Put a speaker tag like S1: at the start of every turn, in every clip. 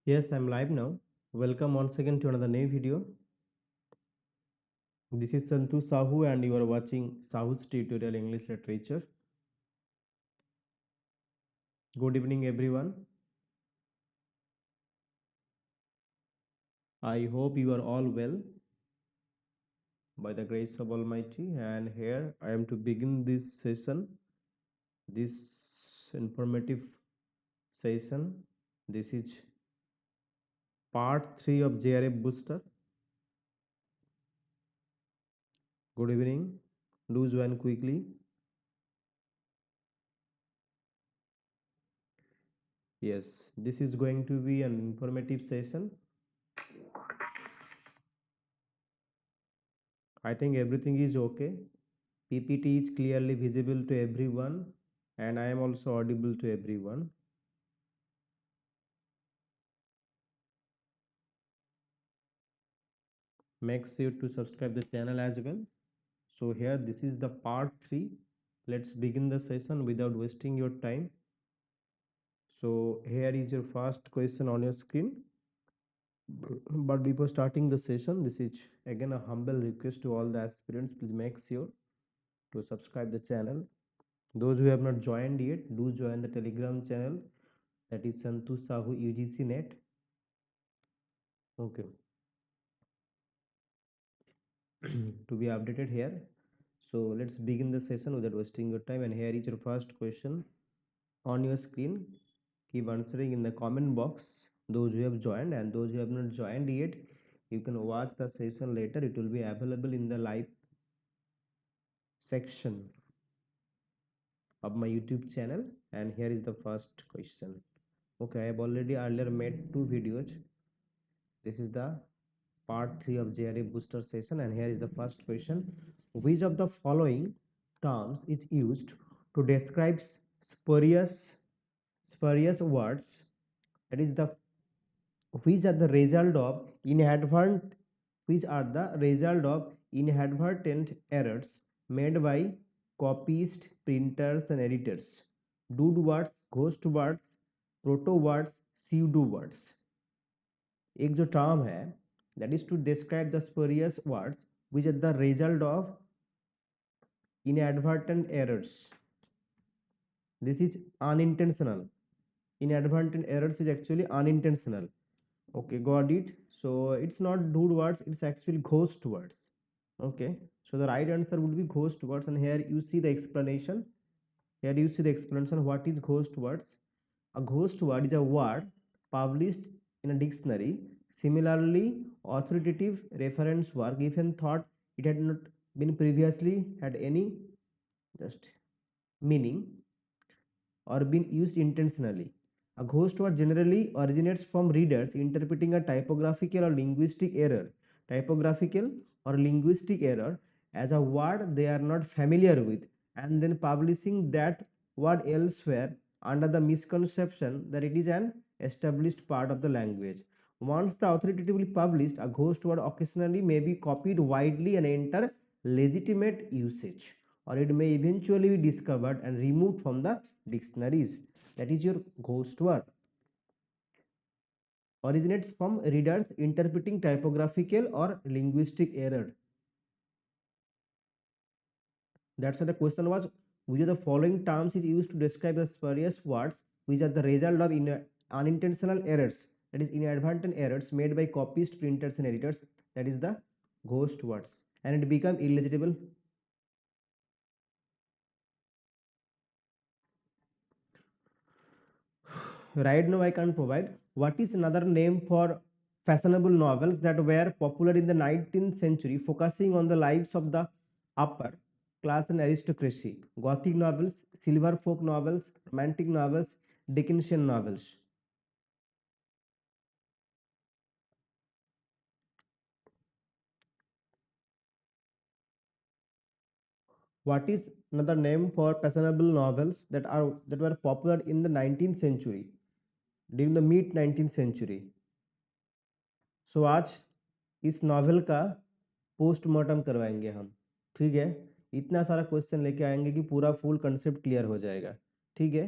S1: Yes, I'm live now. Welcome once again to another new video. This is Santu Sahu and you are watching Sahu's tutorial English literature. Good evening everyone. I hope you are all well by the grace of Almighty, and here I am to begin this session, this informative session. This is part 3 of JRF Booster. Good evening. Do join quickly. Yes, this is going to be an informative session. I think everything is okay. PPT is clearly visible to everyone and I am also audible to everyone. Make sure to subscribe the channel as well. So here this is the part 3. Let's begin the session without wasting your time. So here is your first question on your screen. But before starting the session, this is again a humble request to all the aspirants. Please make sure to subscribe the channel. Those who have not joined yet, do join the Telegram channel, that is Santu Sahu UGC NET. Okay. To be updated here. So let's begin the session without wasting your time, and here is your first question on your screen. Keep answering in the comment box, those who have joined, and those who have not joined yet, you can watch the session later. It will be available in the live section of my YouTube channel. And here is the first question. Okay, I have already earlier made 2 videos. This is the part 3 of JRA booster session, and here is the first question. Which of the following terms is used to describe spurious words, that is the which are the result of inadvertent errors made by copyists, printers and editors? Dude words, ghost words, proto words, pseudo words. एक जो term है, that is to describe the spurious words which are the result of inadvertent errors. This is unintentional. Inadvertent errors is actually unintentional. Okay, got it. So it's not dude words, it's actually ghost words. Okay, so the right answer would be ghost words, and here you see the explanation. Here you see the explanation. What is ghost words? A ghost word is a word published in a dictionary. Similarly, authoritative reference work, even thought it had not been previously had any just meaning or been used intentionally. A ghost word generally originates from readers interpreting a typographical or linguistic error as a word they are not familiar with, and then publishing that word elsewhere under the misconception that it is an established part of the language. Once the authoritatively published, a ghost word occasionally may be copied widely and enter legitimate usage, or it may eventually be discovered and removed from the dictionaries. That is your ghost word. Originates from readers interpreting typographical or linguistic error. That's why the question was, which of the following terms is used to describe the spurious words which are the result of unintentional errors, that is inadvertent errors made by copyists, printers and editors? That is the ghost words, and it become illegible. Right now I can't provide. What is another name for fashionable novels that were popular in the 19th century, focusing on the lives of the upper class and aristocracy? Gothic novels, silver folk novels, romantic novels, Dickensian novels. What is another name for fashionable novels that were popular in the 19th century, during the mid 19th century? सो आज इस novel का postmortem करवाएंगे हम, ठीक है? इतना सारा question लेके आएंगे कि पूरा फुल कंसेप्ट क्लियर हो जाएगा, ठीक है?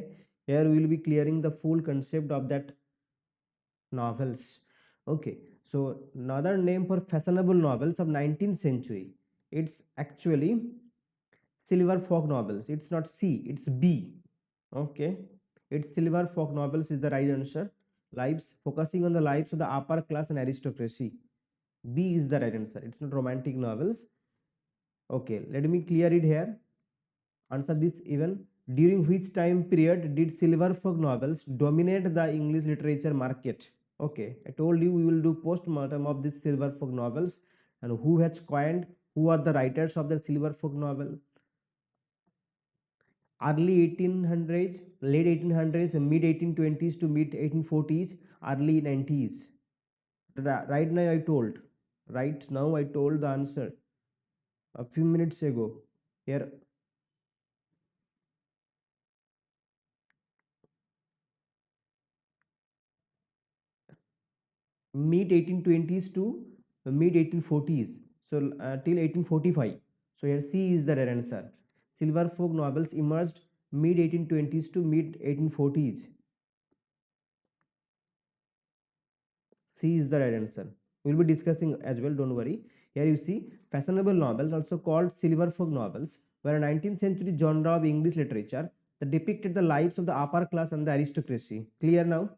S1: Here we will be clearing the full concept of that novels. Okay, so another name for fashionable novels of 19th century, it's actually silver folk novels. It's not C, it's B. Okay, it's silver folk novels is the right answer. Lives focusing on the lives of the upper class and aristocracy. B is the right answer. It's not romantic novels. Okay, let me clear it here. Answer this even. During which time period did silver folk novels dominate the English literature market? Okay, I told you we will do post-mortem of these silver folk novels and who has coined, who are the writers of the silver folk novel. Early 1800s, late 1800s, mid 1820s to mid 1840s, early 90s. Right now I told. Right now I told the answer a few minutes ago. Here, mid 1820s to mid 1840s. So till 1845. So here C is the right answer. Silver folk novels emerged mid 1820s to mid 1840s. C is the right answer. We'll be discussing as well, don't worry. Here you see, fashionable novels, also called silver folk novels, were a 19th century genre of English literature that depicted the lives of the upper class and the aristocracy. Clear now?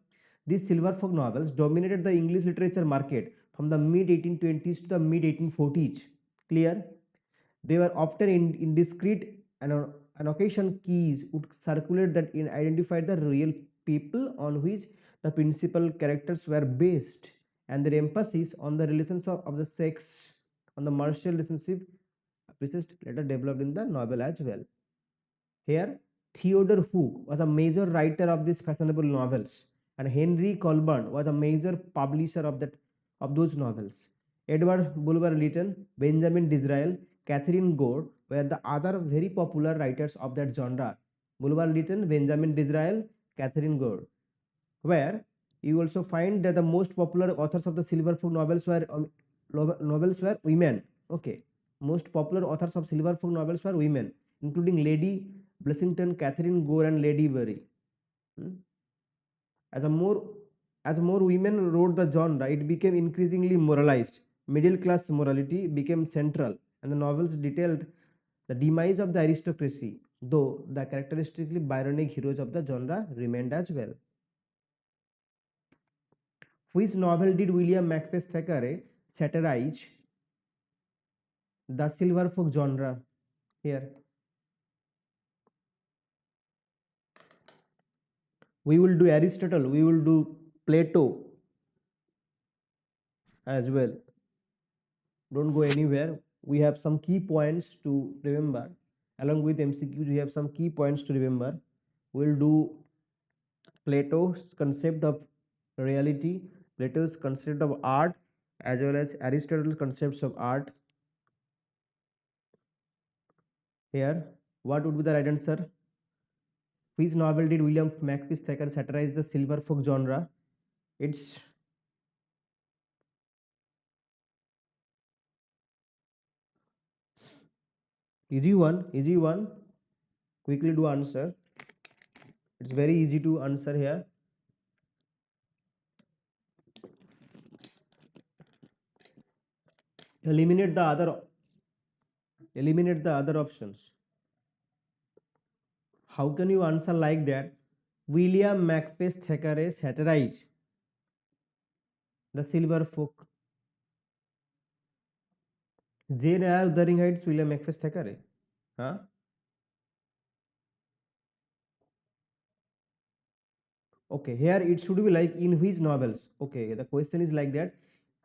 S1: These silver folk novels dominated the English literature market from the mid 1820s to the mid 1840s. Clear? They were often indiscreet, and on occasion keys would circulate that identified the real people on which the principal characters were based, and their emphasis on the relations of the sex, on the martial relationship, persist later developed in the novel as well. Here, Theodore Hook was a major writer of these fashionable novels, and Henry Colburn was a major publisher of those novels. Edward Bulwer Lytton, Benjamin Disraeli, Catherine Gore were the other very popular writers of that genre. Bulwer Lytton, Benjamin Disraeli, Catherine Gore. Where you also find that the most popular authors of the silver folk novels were women. Okay, most popular authors of silver folk novels were women, including Lady Blessington, Catherine Gore, and Lady Berry. Hmm. As a more as more women wrote the genre, it became increasingly moralized. Middle class morality became central, and the novels detailed the demise of the aristocracy, though the characteristically Byronic heroes of the genre remained as well. Which novel did William Makepeace Thackeray satirize the silver folk genre? Here, we will do Aristotle, we will do Plato as well. Don't go anywhere. We have some key points to remember. Along with MCQs, we have some key points to remember. We'll do Plato's concept of reality, Plato's concept of art, as well as Aristotle's concepts of art. Here, what would be the right answer? Which novel did William Makepeace Thackeray satirize the silver folk genre? It's easy one, easy one. Quickly do answer. It's very easy to answer here. Eliminate the other. Eliminate the other options. How can you answer like that? William Makepeace Thackeray satirized the silver folk. Jane Eyre Wuthering Heights, William Makepeace Thackeray. Huh? Okay, here it should be like in which novels? Okay, the question is like that.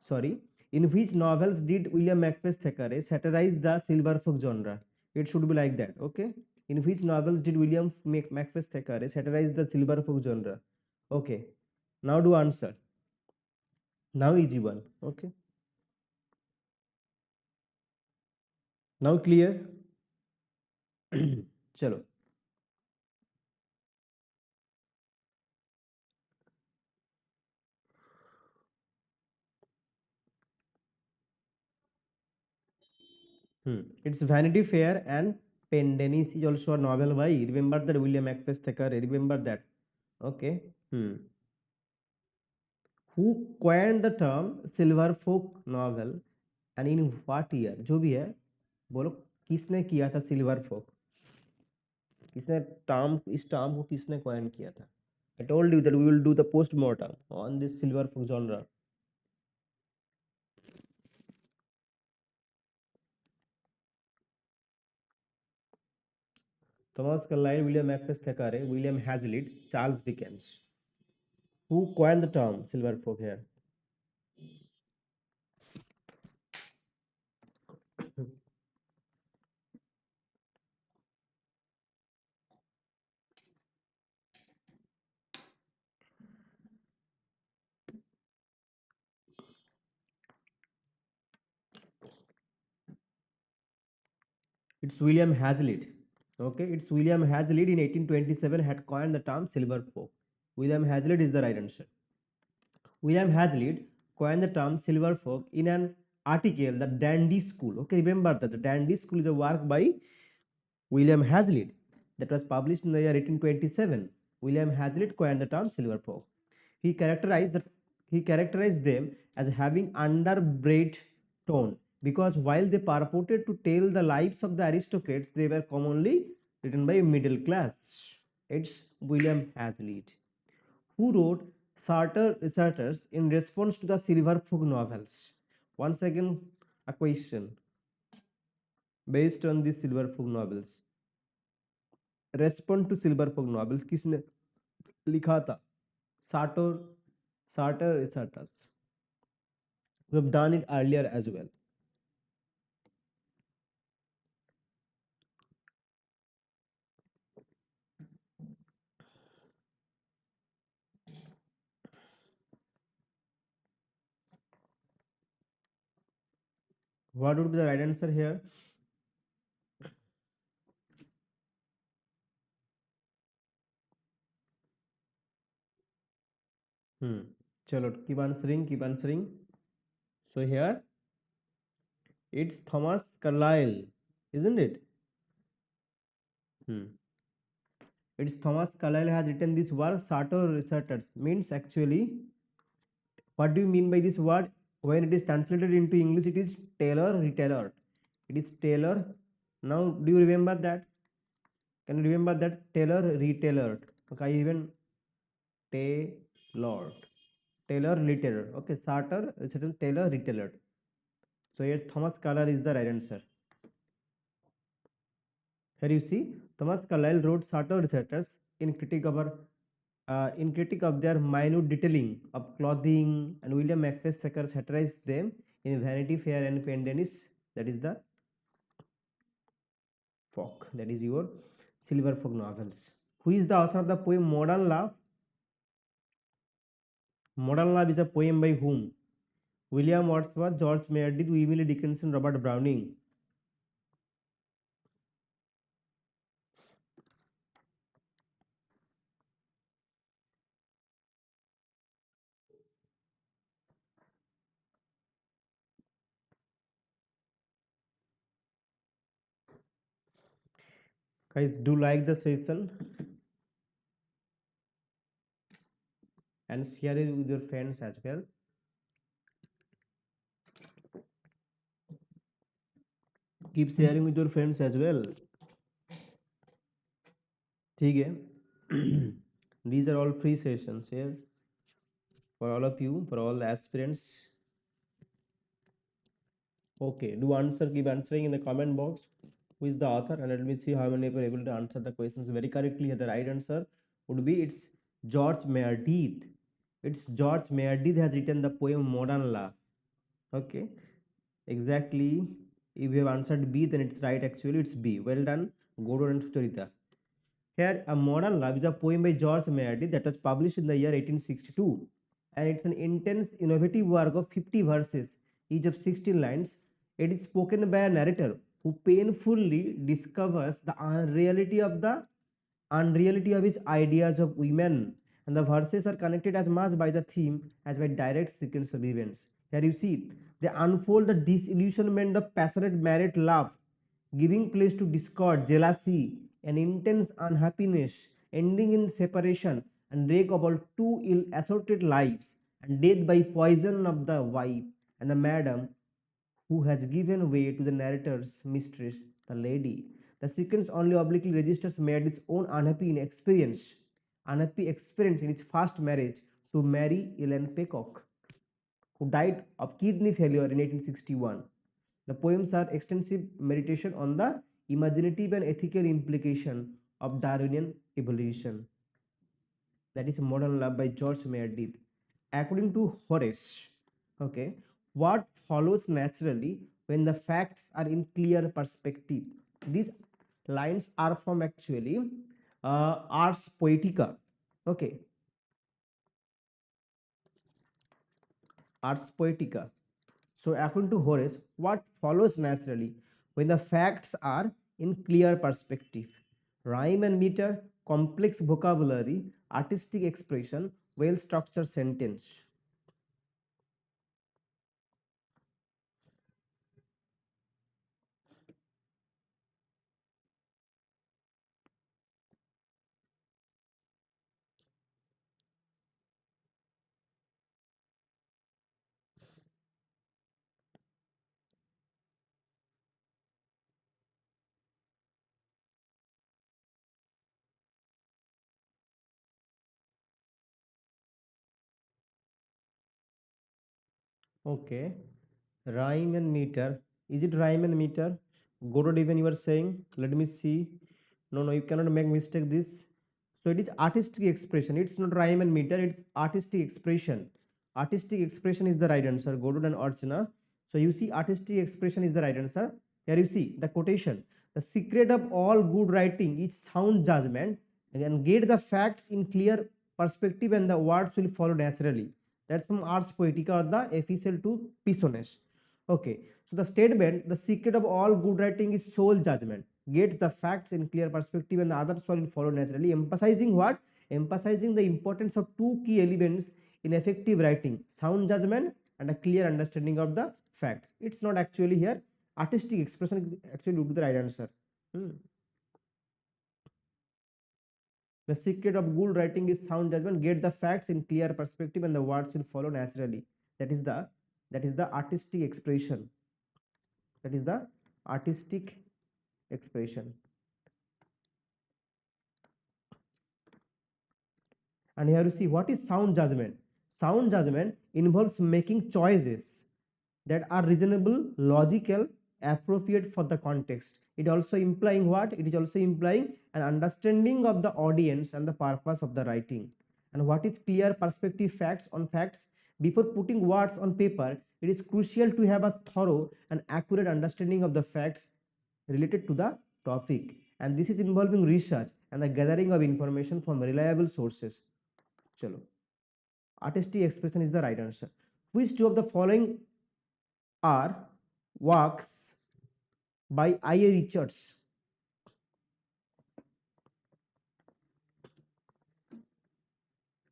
S1: Sorry. In which novels did William Makepeace Thackeray satirize the silver folk genre? It should be like that. Okay. In which novels did William Makepeace Thackeray satirize the silver folk genre? Okay. Now do answer. Now easy one. Okay. Now clear. Chalo. It's Vanity Fair and Pendennis is also a novel by, remember that, William Makepeace Thackeray. Remember that. Okay. Who coined the term silver folk novel and in what year? जो भी है बोलो, किसने किया था silver फोक? किसने term, इस term को किसने कॉइन किया था? I told you that we will do the post-mortem on this silver folk genre. Thomas Carlyle, William Macclesfield Thackeray, William Hazlitt, Charles Dickens. Who coined the term silver folk here? It's William Hazlitt. Okay, it's William Hazlitt in 1827 had coined the term silver folk. William Hazlitt is the right answer. William Hazlitt coined the term silver folk in an article, The Dandy School. Okay, remember that the Dandy School is a work by William Hazlitt that was published in the year 1827. William Hazlitt coined the term silver folk. He characterized them as having underbred tone because while they purported to tell the lives of the aristocrats, they were commonly written by middle class. It's William Hazlitt who wrote Sartre's in response to the Silver Folk novels. Once again, a question based on these Silver Folk novels. Response to Silver Folk novels किसने लिखा था? Sartre's. We have done it earlier as well. What would be the right answer here? Chalo, keep answering. So here it's Thomas Carlyle, isn't it? It's Thomas Carlyle has written this work. Sartor Researchers means actually, what do you mean by this word? When it is translated into English, it is tailor retailer. It is tailor. Now, do you remember that? Can you remember that tailor retailer? Okay, even tailored. Tailor retailer. Okay, Sartor Researcher tailor retailer. So here Thomas Carlyle is the right answer. Here you see Thomas Carlyle wrote Sartor Researchers in critique of their minute detailing of clothing, and William Macclesfield Thackeray satirized them in Vanity Fair and Pendennis. That is the folk. That is your silver folk novels. Who is the author of the poem Modern Love? Modern Love is a poem by whom? William Wordsworth, George Meredith, Emily Dickinson, Robert Browning. Guys, do like the session and share it with your friends as well. Keep sharing with your friends as well. ठीक है. These are all free sessions here for all of you, for all the aspirants. Okay, do answer, keep answering in the comment box who is the author, and let me see how many people are able to answer the questions very correctly. The right answer would be it's George Meredith. It's George Meredith has written the poem Modern Love. Okay, exactly. If you have answered B, then it's right. Actually, it's B. Well done, Guru and Sucharita. Here, A Modern Love is a poem by George Meredith that was published in the year 1862, and it's an intense, innovative work of 50 verses, each of 16 lines. It is spoken by a narrator who painfully discovers the unreality of his ideas of women, and the verses are connected as much by the theme as by direct sequence of events. Here you see, they unfold the disillusionment of passionate married love, giving place to discord, jealousy, and intense unhappiness, ending in separation and wreck of all two ill assorted lives. and death by poison of the wife and the madam who has given way to the narrator's mistress, the lady. The sequence only obliquely registers Meredith's own unhappy experience in his first marriage to Mary Ellen Peacock, who died of kidney failure in 1861. The poems are extensive meditation on the imaginative and ethical implication of Darwinian evolution. That is Modern Love by George Meredith. According to Horace, okay, what follows naturally when the facts are in clear perspective? These lines are from actually Ars Poetica. Okay, Ars Poetica. So, according to Horace, what follows naturally when the facts are in clear perspective? Rhyme and meter, complex vocabulary, artistic expression, well structured sentence. Okay, rhyme and meter. Is it rhyme and meter? Go to even you are saying. Let me see. No, no, you cannot make mistake this. So it is artistic expression. It's not rhyme and meter. It's artistic expression. Artistic expression is the right answer. Go to an Archana. So you see, artistic expression is the right answer. Here you see the quotation. The secret of all good writing is sound judgment and get the facts in clear perspective, and the words will follow naturally. That's from Ars Poetica or the epistle to Pisones. Okay, so the statement, the secret of all good writing is soul judgment, gets the facts in clear perspective and the others will follow naturally, emphasizing what? Emphasizing the importance of two key elements in effective writing, sound judgment and a clear understanding of the facts. It's not actually here, artistic expression actually would be the right answer. Hmm. The secret of good writing is sound judgment. Get the facts in clear perspective, and the words will follow naturally. That is the artistic expression. That is the artistic expression. And here you see what is sound judgment. Sound judgment involves making choices that are reasonable, logical, appropriate for the context. It also implying what? It is also implying an understanding of the audience and the purpose of the writing. And what is clear perspective facts on facts? Before putting words on paper, it is crucial to have a thorough and accurate understanding of the facts related to the topic. And this is involving research and the gathering of information from reliable sources. Chalo. Artistic expression is the right answer. Which two of the following are works by I.A. Richards?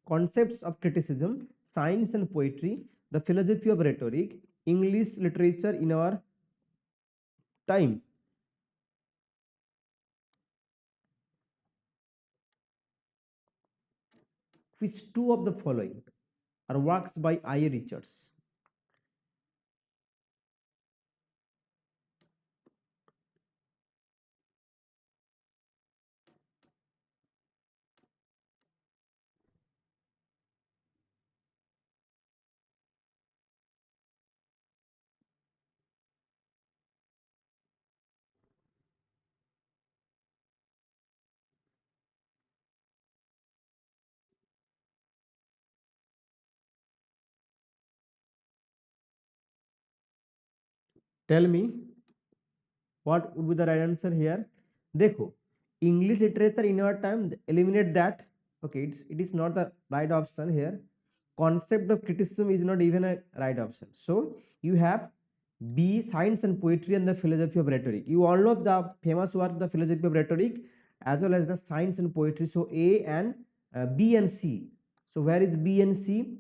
S1: Concepts of criticism, science and poetry, the philosophy of rhetoric, English literature in our time. Which two of the following are works by I.A. Richards? Tell me what would be the right answer here. Dekho, English literature in our time, eliminate that. Okay, it is not the right option here. Concept of criticism is not even a right option. So you have B, science and poetry and the philosophy of rhetoric. You all know the famous work, the philosophy of rhetoric, as well as the science and poetry. So A and B and C. So where is B and C?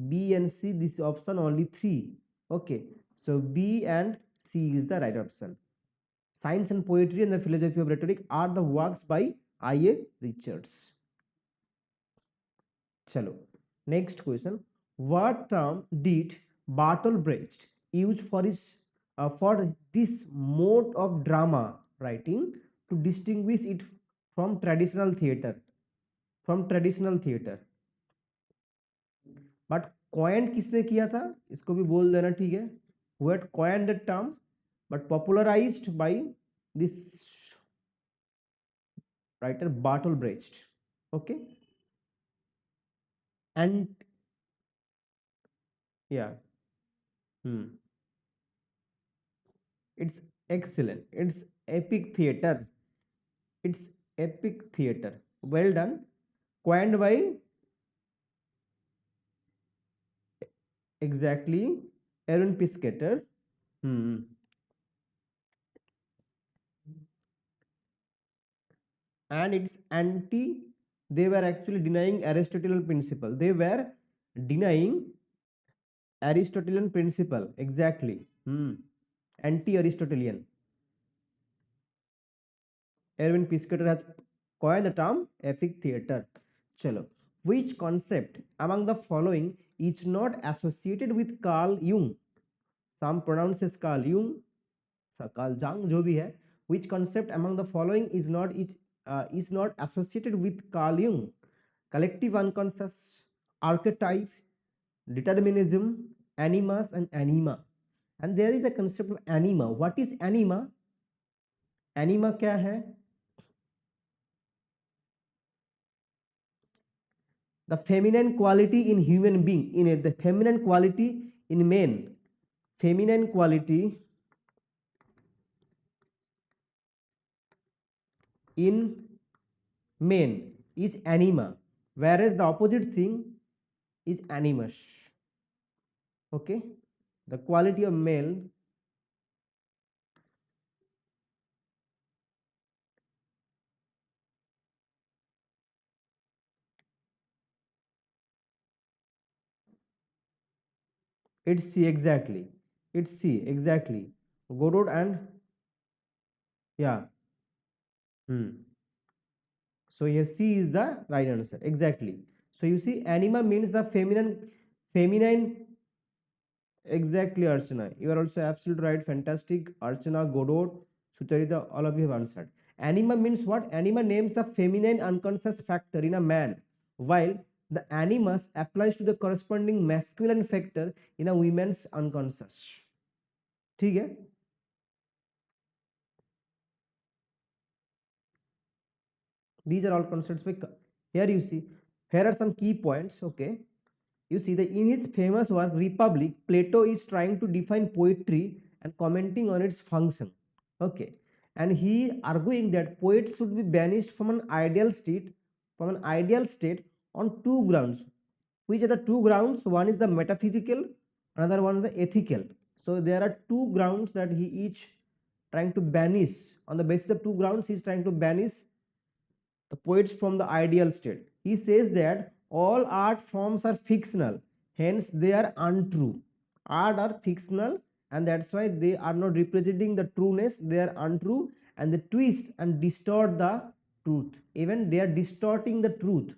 S1: B and C, this option only 3. Okay, so B and C is the right option. Science and poetry and the philosophy of rhetoric are the works by I.A. Richards. Chalo. Next question. What term did Bertolt Brecht use for this mode of drama writing to distinguish it from traditional theatre? From traditional theatre, but coin किसने किया था, इसको भी बोल देना, ठीक है. Who had coined the term but popularized by this writer Bertolt Brecht. Okay, and yeah, hmm. It's excellent. It's epic theater. It's epic theater. Well done. Coined by exactly Aaron Piscator. Hmm. And it's anti. They were actually denying Aristotelian principle. They were denying Aristotelian principle. Exactly. Hmm. Anti-Aristotelian. Erwin Piscator has coined the term epic theater. Chalo. Which concept among the following is not associated with Carl Jung? Some pronounces Carl Jung, Carl Jung, जो भी है. Which concept among the following is not associated with Carl Jung? Collective unconscious, archetype, determinism, animus, and anima. And there is a concept of anima. What is anima? Anima क्या है? The feminine quality in human being, in the feminine quality in men, feminine quality in men is anima, whereas the opposite thing is animus. Okay, the quality of male, it's C exactly, it's C exactly. Godot and yeah, hmm. So here C is the right answer exactly. So you see, anima means the feminine. Exactly, Archana. You are also absolutely right. Fantastic. Archana, Godot, Sucharita, all of you have answered. Anima means what? Anima names the feminine unconscious factor in a man, while the animus applies to the corresponding masculine factor in a woman's unconscious. ठीक है? These are all concepts. Here you see, here are some key points. Okay, you see that in his famous work Republic, Plato is trying to define poetry and commenting on its function. Okay, and he arguing that poets should be banished from an ideal state on two grounds. Which are the two grounds? One is the metaphysical, another one is the ethical. So there are two grounds that he each trying to banish. On the basis of two grounds, he is trying to banish the poets from the ideal state. He says that all art forms are fictional, hence they are untrue. Art are fictional, and that's why they are not representing the trueness, they are untrue, and they twist and distort the truth. Even they are distorting the truth.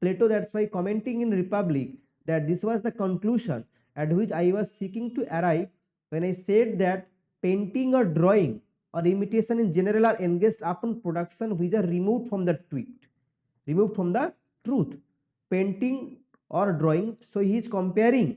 S1: Plato, that's why commenting in Republic, that this was the conclusion at which I was seeking to arrive when I said that painting or drawing or imitation in general are engaged upon production which are removed from the truth. Painting or drawing, so he is comparing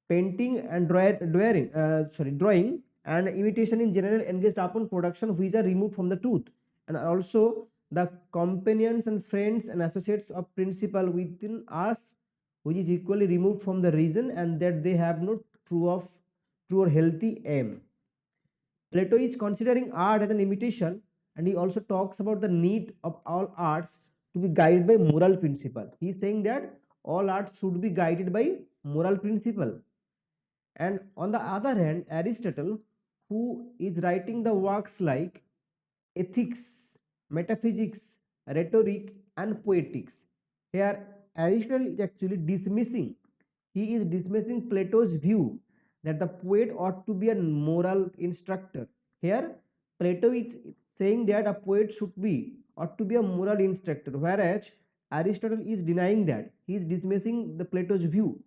S1: painting and drawing and imitation in general engaged upon production which are removed from the truth, and also the companions and friends and associates of principle within us which is equally removed from the reason, and that they have no true or healthy aim. Plato is considering art as an imitation, and he also talks about the need of all arts to be guided by moral principle. He is saying that all arts should be guided by moral principle. And on the other hand, Aristotle, who is writing the works like ethics, metaphysics, rhetoric, and poetics, here Aristotle is actually dismissing Plato's view that the poet ought to be a moral instructor. Here, Plato is saying that a poet ought to be a moral instructor, whereas Aristotle is denying that. He is dismissing the Plato's view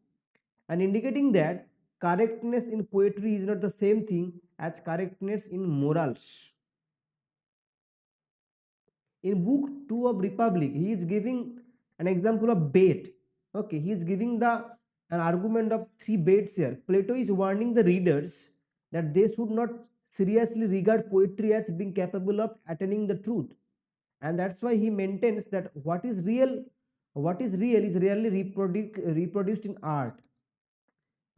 S1: and indicating that correctness in poetry is not the same thing as correctness in morals. In book 2 of Republic, he is giving an example of bait. Okay, he is giving the an argument of three baits here. Plato is warning the readers that they should not seriously regard poetry as being capable of attaining the truth, and that's why he maintains that what is real is rarely reproduced in art.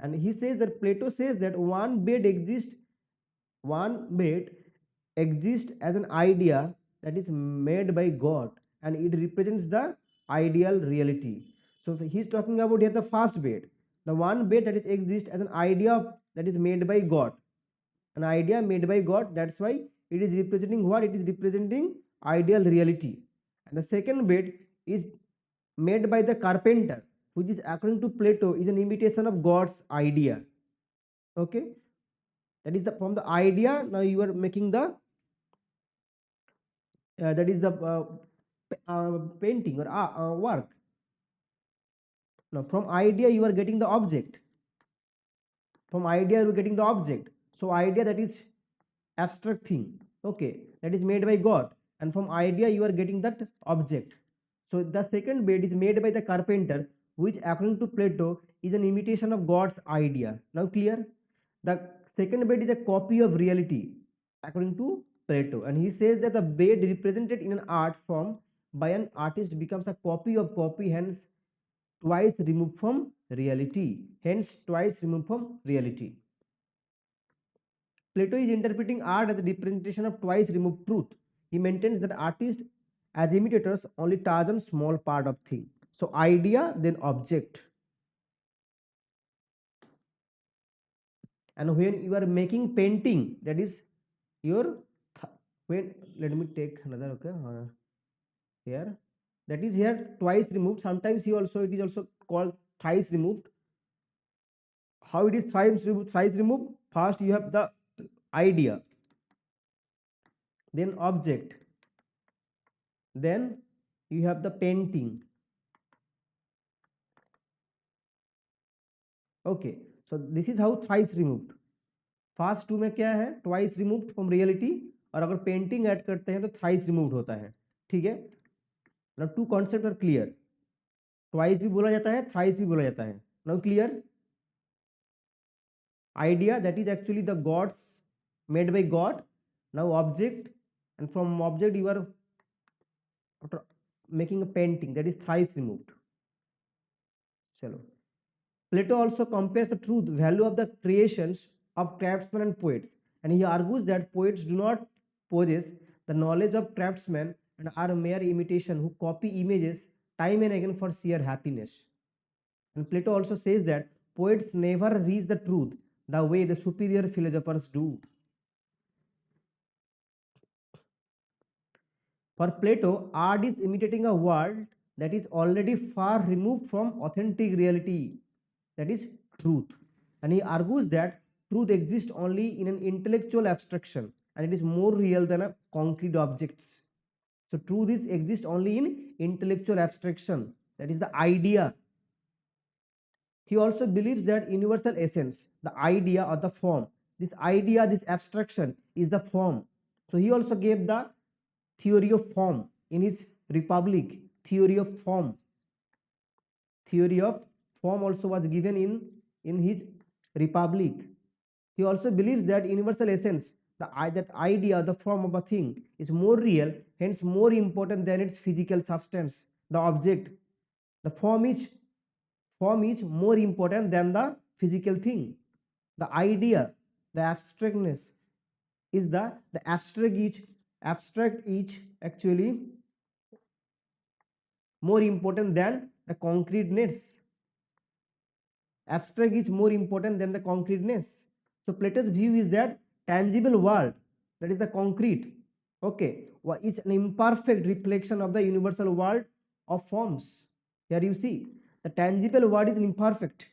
S1: And he says that Plato says that one bed exists as an idea that is made by God, and it represents the ideal reality. So he's talking about here the first bed, the one bed that is exists as an idea that is made by God, an idea made by God. That's why it is representing what? It is representing ideal reality. And the second bed is made by the carpenter, which is according to Plato is an imitation of God's idea. Okay, that is the from the idea. Now you are making the that is the painting or work. Now from idea you are getting the object. From idea you are getting the object. So idea, that is abstract thing. Okay, that is made by God, and from idea you are getting that object. So the second bed is made by the carpenter, which according to Plato is an imitation of God's idea. Now clear? The second bed is a copy of reality according to Plato, and he says that the bed represented in an art form by an artist becomes a copy of copy, hence twice removed from reality. Hence twice removed from reality. Plato is interpreting art as a representation of twice removed truth. He maintains that artists as imitators only touch on small part of thing. So idea, then object. And when you are making painting, that is your when let me take another. Okay, here that is here twice removed. Sometimes he also it is also called thrice removed. How it is thrice removed? Thrice removed. First you have the idea, then object, then you have the painting. Okay, so this is how thrice removed. Fast two में क्या है? Twice removed from reality, और अगर painting add करते हैं तो thrice removed होता है. ठीक है ना? Two concept are clear. Twice भी बोला जाता है, थ्राइस भी बोला जाता है. Now clear? Idea, that is actually the gods made by God. Now object, and from object you are making a painting, that is thrice removed. Chalo. Plato also compares the truth value of the creations of craftsmen and poets, and he argues that poets do not possess the knowledge of craftsmen and are mere imitation who copy images time and again for sheer happiness. And Plato also says that poets never reach the truth the way the superior philosophers do. For Plato, art is imitating a world that is already far removed from authentic reality, that is truth. And he argues that truth exists only in an intellectual abstraction, and it is more real than a concrete objects. So truth exists only in intellectual abstraction, that is the idea. He also believes that universal essence, the idea or the form, this idea, this abstraction is the form. So he also gave the theory of form in his Republic. Theory of form also was given in his Republic. He also believes that universal essence, that idea, the form of a thing, is more real, hence more important than its physical substance, the object. The form is more important than the physical thing. The idea, the abstractness is the abstract is actually more important than the concreteness. Abstract is more important than the concreteness. So Plato's view is that tangible world, that is the concrete, okay, is an imperfect reflection of the universal world of forms. Here you see the tangible world is imperfect.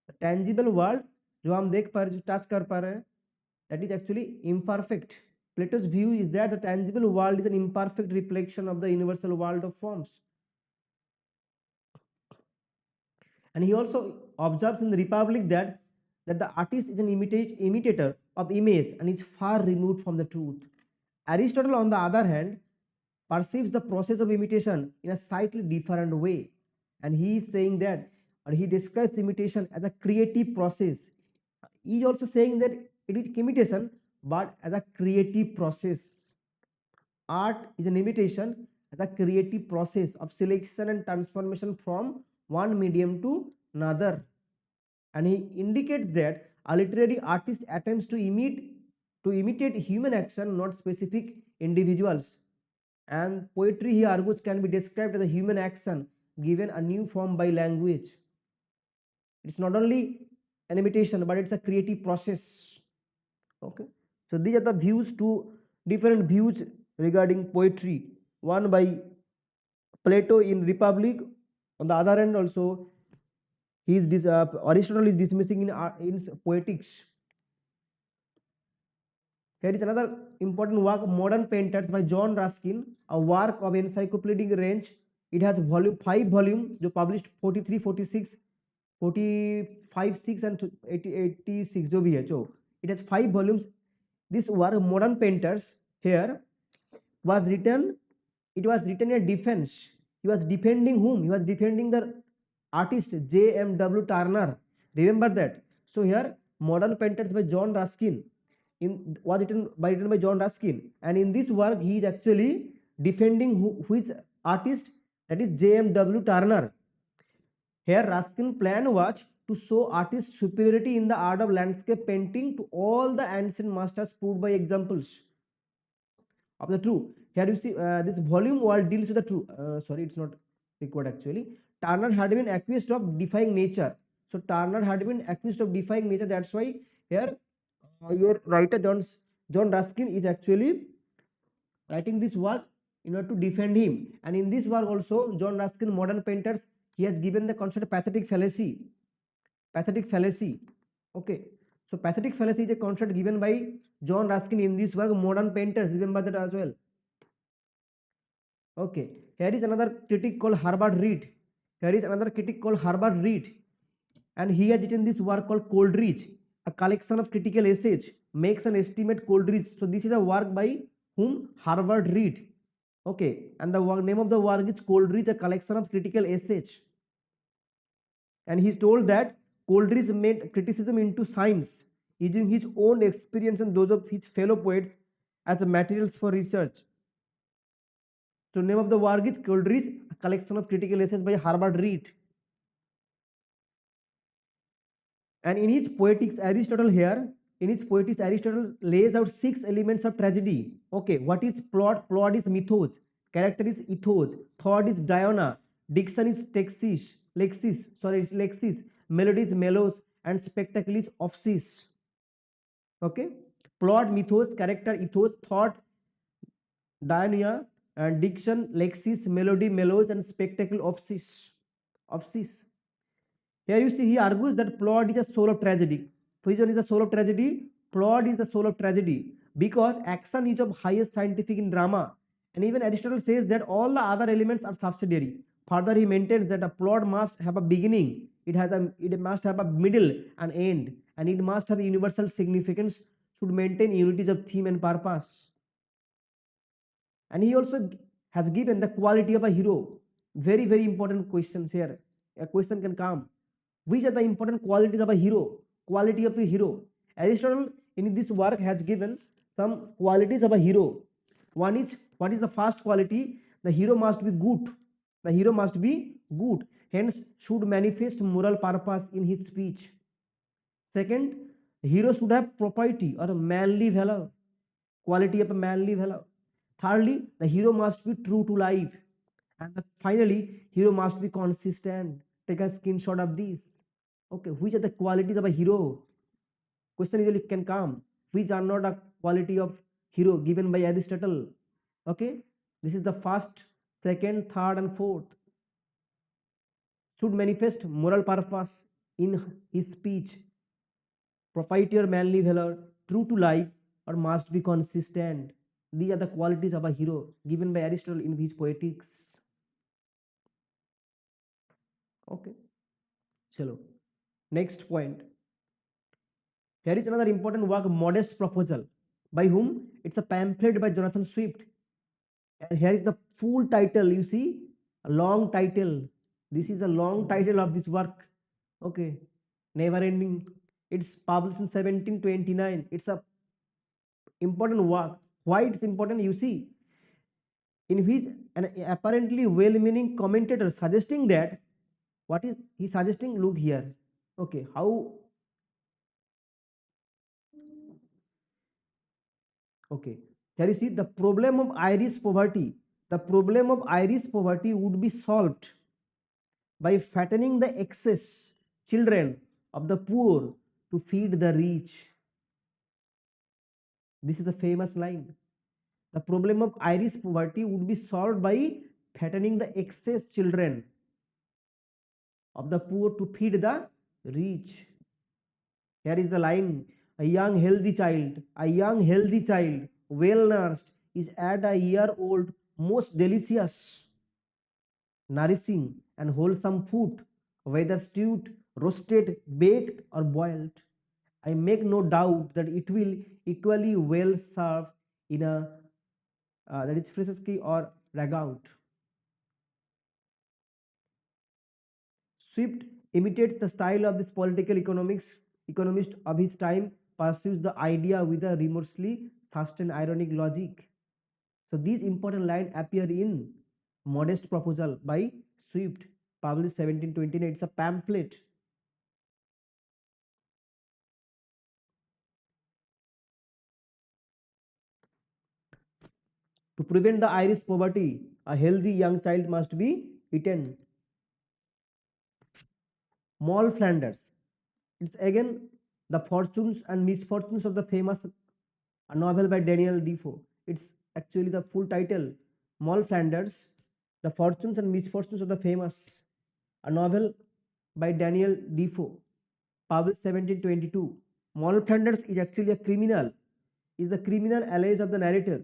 S1: The tangible world जो हम देख पा रहे, जो touch कर पा रहे हैं, that is actually imperfect. Plato's view is that the tangible world is an imperfect reflection of the universal world of forms. And he also observes in the Republic that the artist is an imitator of image and is far removed from the truth. Aristotle, on the other hand, perceives the process of imitation in a slightly different way, and he is saying that, or he describes imitation as a creative process. He is also saying that it is imitation but as a creative process. Art is an imitation as a creative process of selection and transformation from one medium to another. And he indicates that a literary artist attempts to imitate human action, not specific individuals. And poetry, he argues, can be described as a human action given a new form by language. It's not only an imitation, but it's a creative process. Okay, so these are the views, two different views regarding poetry. One by Plato in Republic. On the other hand, also Aristotle is dismissing in Poetics. Here is another important work, Modern Painters by John Ruskin, a work of encyclopedic range. It has volume 5 volume, जो published 43, 46, 45, 6 and 80, 86 जो भी है, so it has 5 volumes. This work, Modern Painters, here was written, it was written in defense. He was defending whom? He was defending the artist J.M.W. Turner. Remember that. So here, Modern Painters by John Ruskin was written by John Ruskin, and in this work he is actually defending who is artist, that is J.M.W. Turner. Here Ruskin plan was to show artist superiority in the art of landscape painting to all the ancient masters proved by examples of the true. Here you see this volume wall deals with the true. Sorry, it's not required actually. Turner had been accused of defying nature. So Turner had been accused of defying nature. That's why here your writer John Ruskin is actually writing this work in order to defend him. And in this work also, John Ruskin, Modern Painters, he has given the concept of pathetic fallacy. Pathetic fallacy. Okay. So pathetic fallacy is a concept given by John Ruskin in this work, Modern Painters. Remember that as well. Okay. Here is another critic called Herbert Reed. Here is another critic called Herbert Reed, and he has written this work called Coleridge, a collection of critical essays, makes an estimate Coleridge. So this is a work by whom? Herbert Reed. Okay, and the name of the work is Coleridge, a collection of critical essays. And he's told that Coleridge made criticism into science, using his own experience and those of his fellow poets as materials for research. So name of the work is Coleridge, a collection of critical essays by Herbert Reed. And in his Poetics, Aristotle here, in his Poetics, Aristotle lays out 6 elements of tragedy. Okay, what is plot? Plot is mythos, character is ethos, thought is Diana, diction is Lexis, melody is melos, and spectacle is opsis. Okay, plot, mythos, character, ethos, thought, Diana, and diction, Lexis, melody, melos, and spectacle, opsis. Here you see he argues that plot is a soul of tragedy. Vision is the soul of tragedy. Plot is the soul of tragedy because action is of highest scientific in drama. And even Aristotle says that all the other elements are subsidiary. Further, he maintains that a plot must have a beginning, it must have a middle and end, and it must have universal significance, should maintain unities of theme and purpose. And he also has given the quality of a hero. Very, very important questions here. A question can come. Which are the important qualities of a hero? Quality of a hero. Aristotle in this work has given some qualities of a hero. One is, what is the first quality? The hero must be good. The hero must be good. Hence, should manifest moral purpose in his speech. Second, the hero should have propriety or a manly valor. Quality of a manly valor. Thirdly, the hero must be true to life. And finally, hero must be consistent. Take a screenshot of this. Okay, which are the qualities of a hero? Question usually can come. Which are not a quality of hero given by Aristotle? Okay, this is the first, second, third, and fourth. Should manifest moral purpose in his speech. Propriety or manly valor, true to life, or must be consistent. These are the qualities of a hero given by Aristotle in his Poetics. Okay. Chalo. Next point. Here is another important work, Modest Proposal. By whom? It's a pamphlet by Jonathan Swift. And here is the full title. You see, a long title. This is a long title of this work. Okay, never ending. It's published in 1729. It's a important work. Why it's important? You see, in which an apparently well-meaning commentator suggesting that, what is he suggesting? Look here. Okay, how? Okay, here you see the problem of Irish poverty. The problem of Irish poverty would be solved by fattening the excess children of the poor to feed the rich. This is a famous line. The problem of Irish poverty would be solved by fattening the excess children of the poor to feed the rich. Here is the line: a young healthy child, well nursed, is at a year old most delicious, nourishing, and wholesome food, whether stewed, roasted, baked, or boiled. I make no doubt that it will equally well serve in a that is fricassee or ragout. Swift imitates the style of this political economist of his time, pursues the idea with a remorselessly sustained ironic logic. So these important lines appear in Modest Proposal by Swift, published 1729. It's a pamphlet. To prevent the Irish poverty, a healthy young child must be eaten. Moll Flanders. It's again the fortunes and misfortunes of the famous, a novel by Daniel Defoe. It's actually the full title, Moll Flanders, The Fortunes and Misfortunes of the Famous, a novel by Daniel Defoe, published 1722. Moll Flanders is actually a criminal, is the criminal allies of the narrator.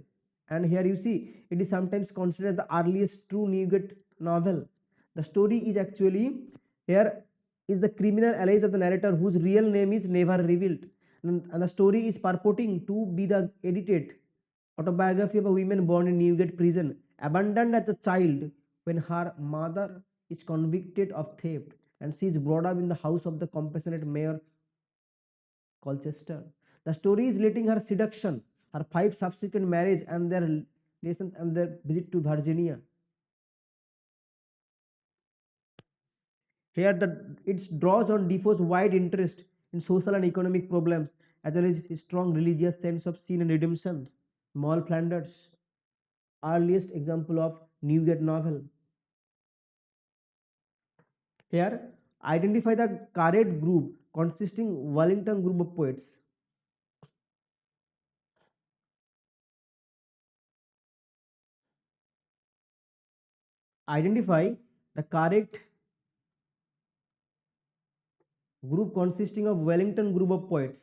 S1: And here you see, it is sometimes considered as the earliest true Newgate novel. The story is actually, here is the criminal allies of the narrator whose real name is never revealed. And the story is purporting to be the edited autobiography of a woman born in Newgate prison, abandoned as a child when her mother is convicted of theft, and she is brought up in the house of the compassionate Mayor Colchester. The story is relating her seduction, her 5 subsequent marriage, and their relations and their visit to Virginia. Here, it draws on Defoe's wide interest in social and economic problems, as well as his strong religious sense of sin and redemption. Moll Flanders, earliest example of Newgate novel. Here, identify the correct group consisting Wellington group of poets. Identify the correct group consisting of Wellington group of poets.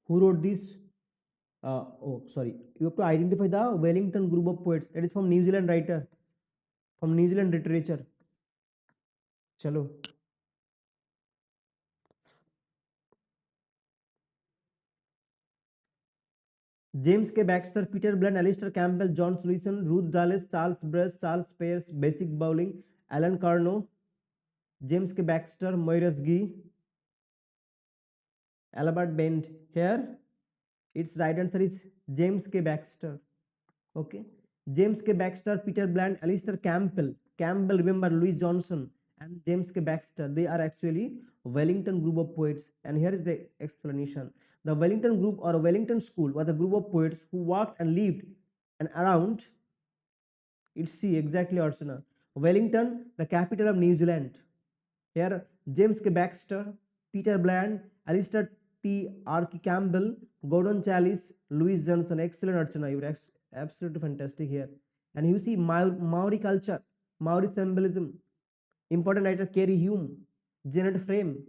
S1: Who wrote this? Oh, sorry. You have to identify the Wellington group of poets. That is from New Zealand writer, from New Zealand literature. Chalo. James K. Baxter, Peter Bland, Alistair Campbell, John Sullivan, Ruth Dallas, Charles Brush, Charles Peirce, Basic Bowling, Alan Carnot, James K. Baxter, Moiras Gee, Albert Bent. Here, its right answer is James K. Baxter. Okay. James K. Baxter, Peter Bland, Alistair Campbell. Campbell, remember Louis Johnson, and James K. Baxter. They are actually Wellington group of poets. And here is the explanation. The Wellington group or Wellington school was a group of poets who worked and lived and around. It's C exactly, Archana. Wellington, the capital of New Zealand. Here, James K. Baxter, Peter Bland, Alistair T. Archie Campbell, Gordon Chalice, Louis Johnson. Excellent, Archana. You were absolutely fantastic here. And you see Maori culture, Maori symbolism. Important writer Kerry Hume, Janet Frame.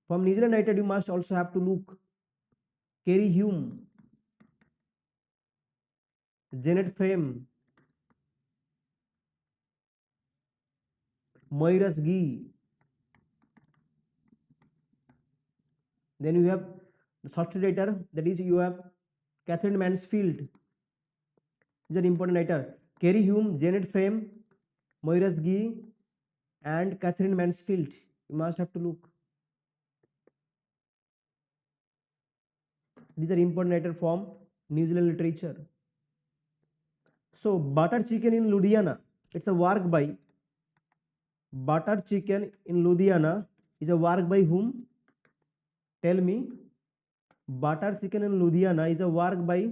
S1: From New Zealand writer, you must also have to look Kerry Hume, Janet Frame, Moiras Gee. Then you have the software writer, that is you have Catherine Mansfield. These are important writer. Kerry Hume, Janet Frame, Moiras Gee, and Catherine Mansfield. You must have to look. These are important writer from New Zealand literature. So Butter Chicken in Ludhiana. It's a work by Butter Chicken in Ludhiana is a work by whom? Tell me. Butter Chicken in Ludhiana is a work by,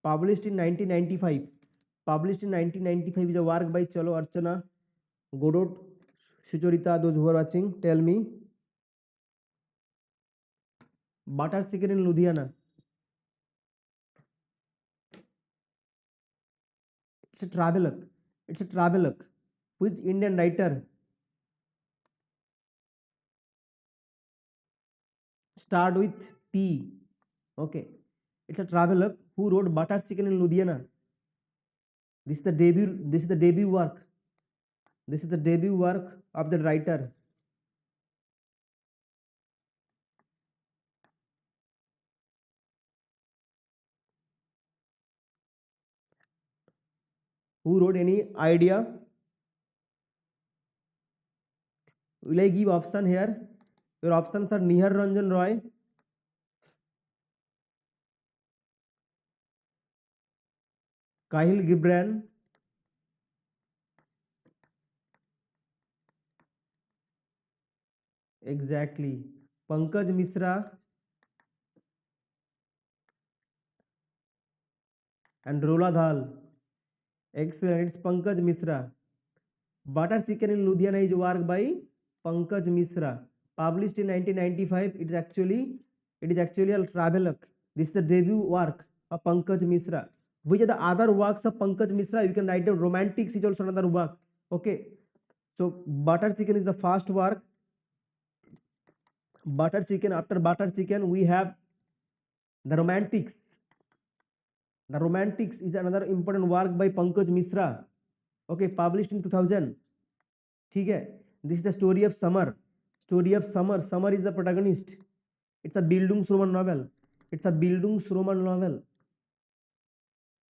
S1: published in 1995. Published in 1995 is a work by Chalo Archana, Godot, Sucharita. Those who are watching, tell me. Butter Chicken in Ludhiana. It's a travelogue. It's a travelogue. Which Indian writer? Start with P. Okay. It's a travelogue. Who wrote Butter Chicken in Ludhiana? This is the debut. This is the debut work. This is the debut work of the writer. Who wrote? Any idea? Will I give option here? Your options are Nihar Ranjan Roy, Kahil Gibran, exactly, Pankaj Misra, and Rola Dhal. Excellent. It's Pankaj Misra. Butter Chicken in Ludhiana is work by Pankaj Misra. Published in 1995. It is actually a travelogue. This is the debut work of Pankaj Misra. Which are the other works of Pankaj Misra? You can write down. Romantics is also another work. Okay. So Butter Chicken is the first work. Butter Chicken. After Butter Chicken, we have the Romantics. The Romantics is another important work by Pankaj Misra. Okay, published in 2000. ठीक है. This is the story of Summer. Story of Summer. Summer is the protagonist. It's a Bildungsroman novel. It's a Bildungsroman novel.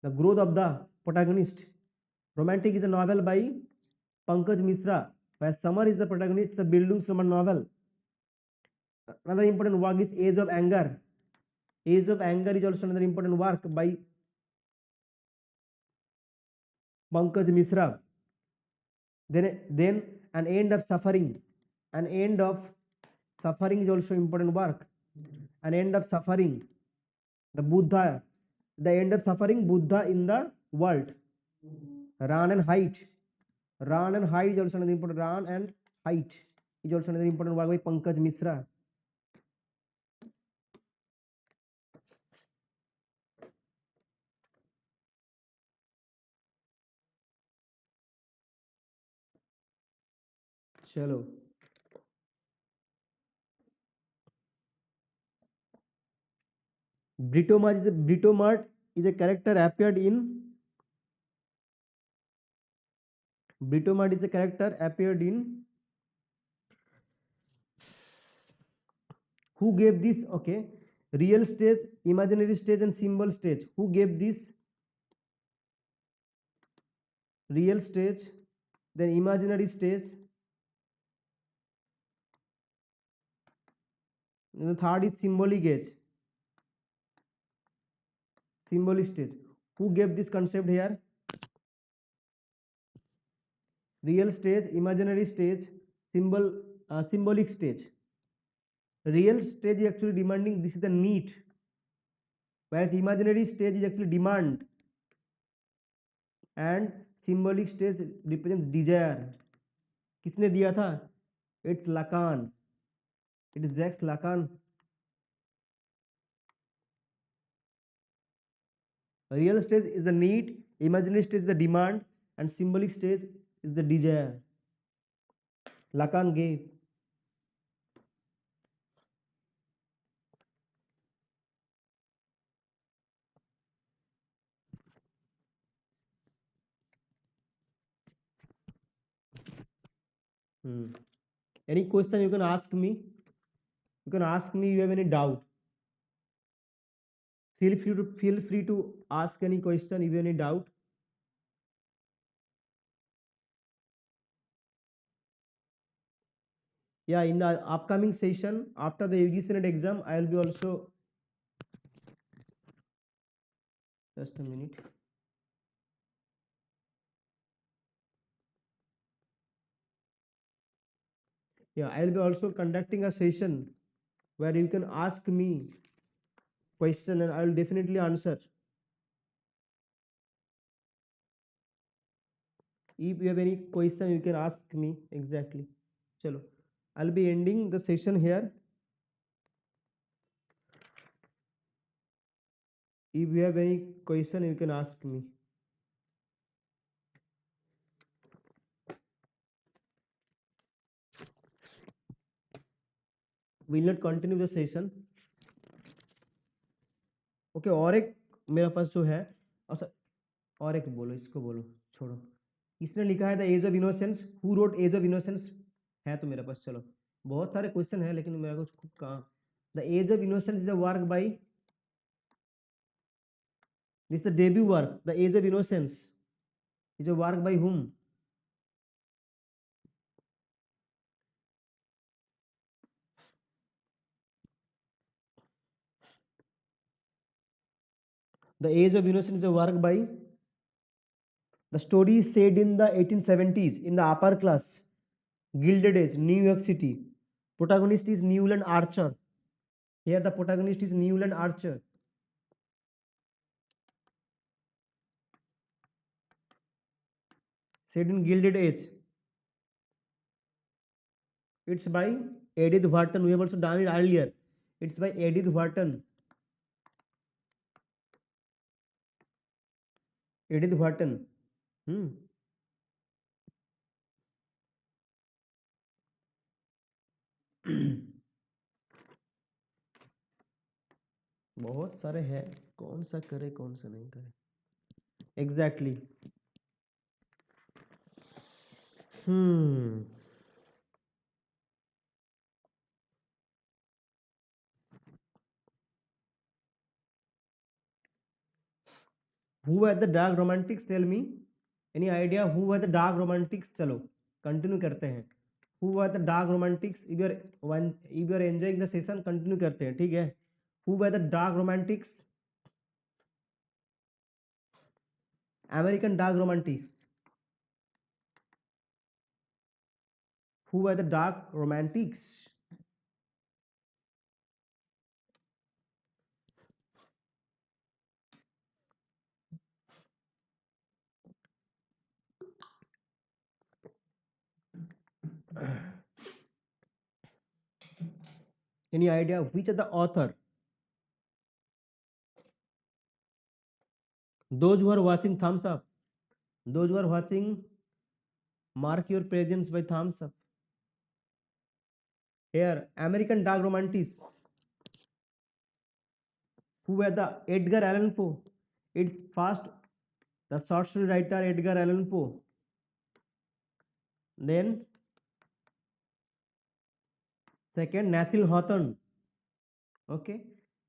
S1: The growth of the protagonist. Romantic is a novel by Pankaj Misra, where Summer is the protagonist. It's a Bildungsroman novel. Another important work is Age of Anger. Age of Anger is also another important work by Pankaj Misra. Then An End of Suffering. An End of Suffering is also important work. An End of Suffering. The Buddha. The End of Suffering. Buddha in the World. Run and Hide. Run and Hide is also another important. Run and Hide is also another important work by Pankaj Misra. Chalo. Britomart is a character appeared in. Britomart is a character appeared in. Who gave this? Okay. Real stage, imaginary stage, and symbol stage. Who gave this? Real stage, then imaginary stage, and the third is symbolic age. Symbolic stage. Who gave this concept here? Real stage, imaginary stage, symbolic stage. Real stage is actually demanding. This is the need, whereas imaginary stage is actually demand, and symbolic stage represents desire. किसने दिया था? It's Lacan. It is Jacques Lacan. Real stage is the need, imaginary stage is the demand, and symbolic stage is the desire. Lacan gave. Hmm. Any question you can ask me? You can ask me. You have any doubt? Feel free to ask any question. If you have any doubt. Yeah, in the upcoming session after the UGC NET exam, I will be also. Just a minute. Yeah, I will be also conducting a session where you can ask me question and I will definitely answer. If you have any question, you can ask me exactly. Chalo, I'll be ending the session here. If you have any question, you can ask me. We'll not continue the session. Okay, और एक मेरे पास जो है, अच्छा और एक बोलो, इसको बोलो, छोड़ो. इसने लिखा है the Age of Innocence. Who wrote Age of Innocence? है तो मेरे पास. चलो, बहुत सारे क्वेश्चन है लेकिन मेरे को कहाँ. The Age of Innocence is a work by. This the debut work. The Age of Innocence is a work by whom? The Age of Innocence is a work by. The story is set in the 1870s in the upper class, Gilded Age, New York City. Protagonist is Newland Archer. Here the protagonist is Newland Archer. Set in Gilded Age. It's by Edith Wharton. We have also done it earlier. It's by Edith Wharton. Edith Wharton. Hmm. बहुत सारे हैं, कौन सा करे कौन सा नहीं करे. Exactly. Hmm. Who were the dark romantics? Tell me. Any idea who were the dark romantics? चलो कंटिन्यू करते हैं. Who were the dark romantics? If you are enjoying the session, continue करते हैं, ठीक है. Who were the dark romantics? American dark romantics. Who were the dark romantics? Any idea which are the author? Those who are watching, thumbs up. Those who are watching, mark your presence by thumbs up. Here, American dark romantics. Who were the Edgar Allan Poe? It's first the short story writer Edgar Allan Poe. Then second, Nathaniel Hawthorne. Okay,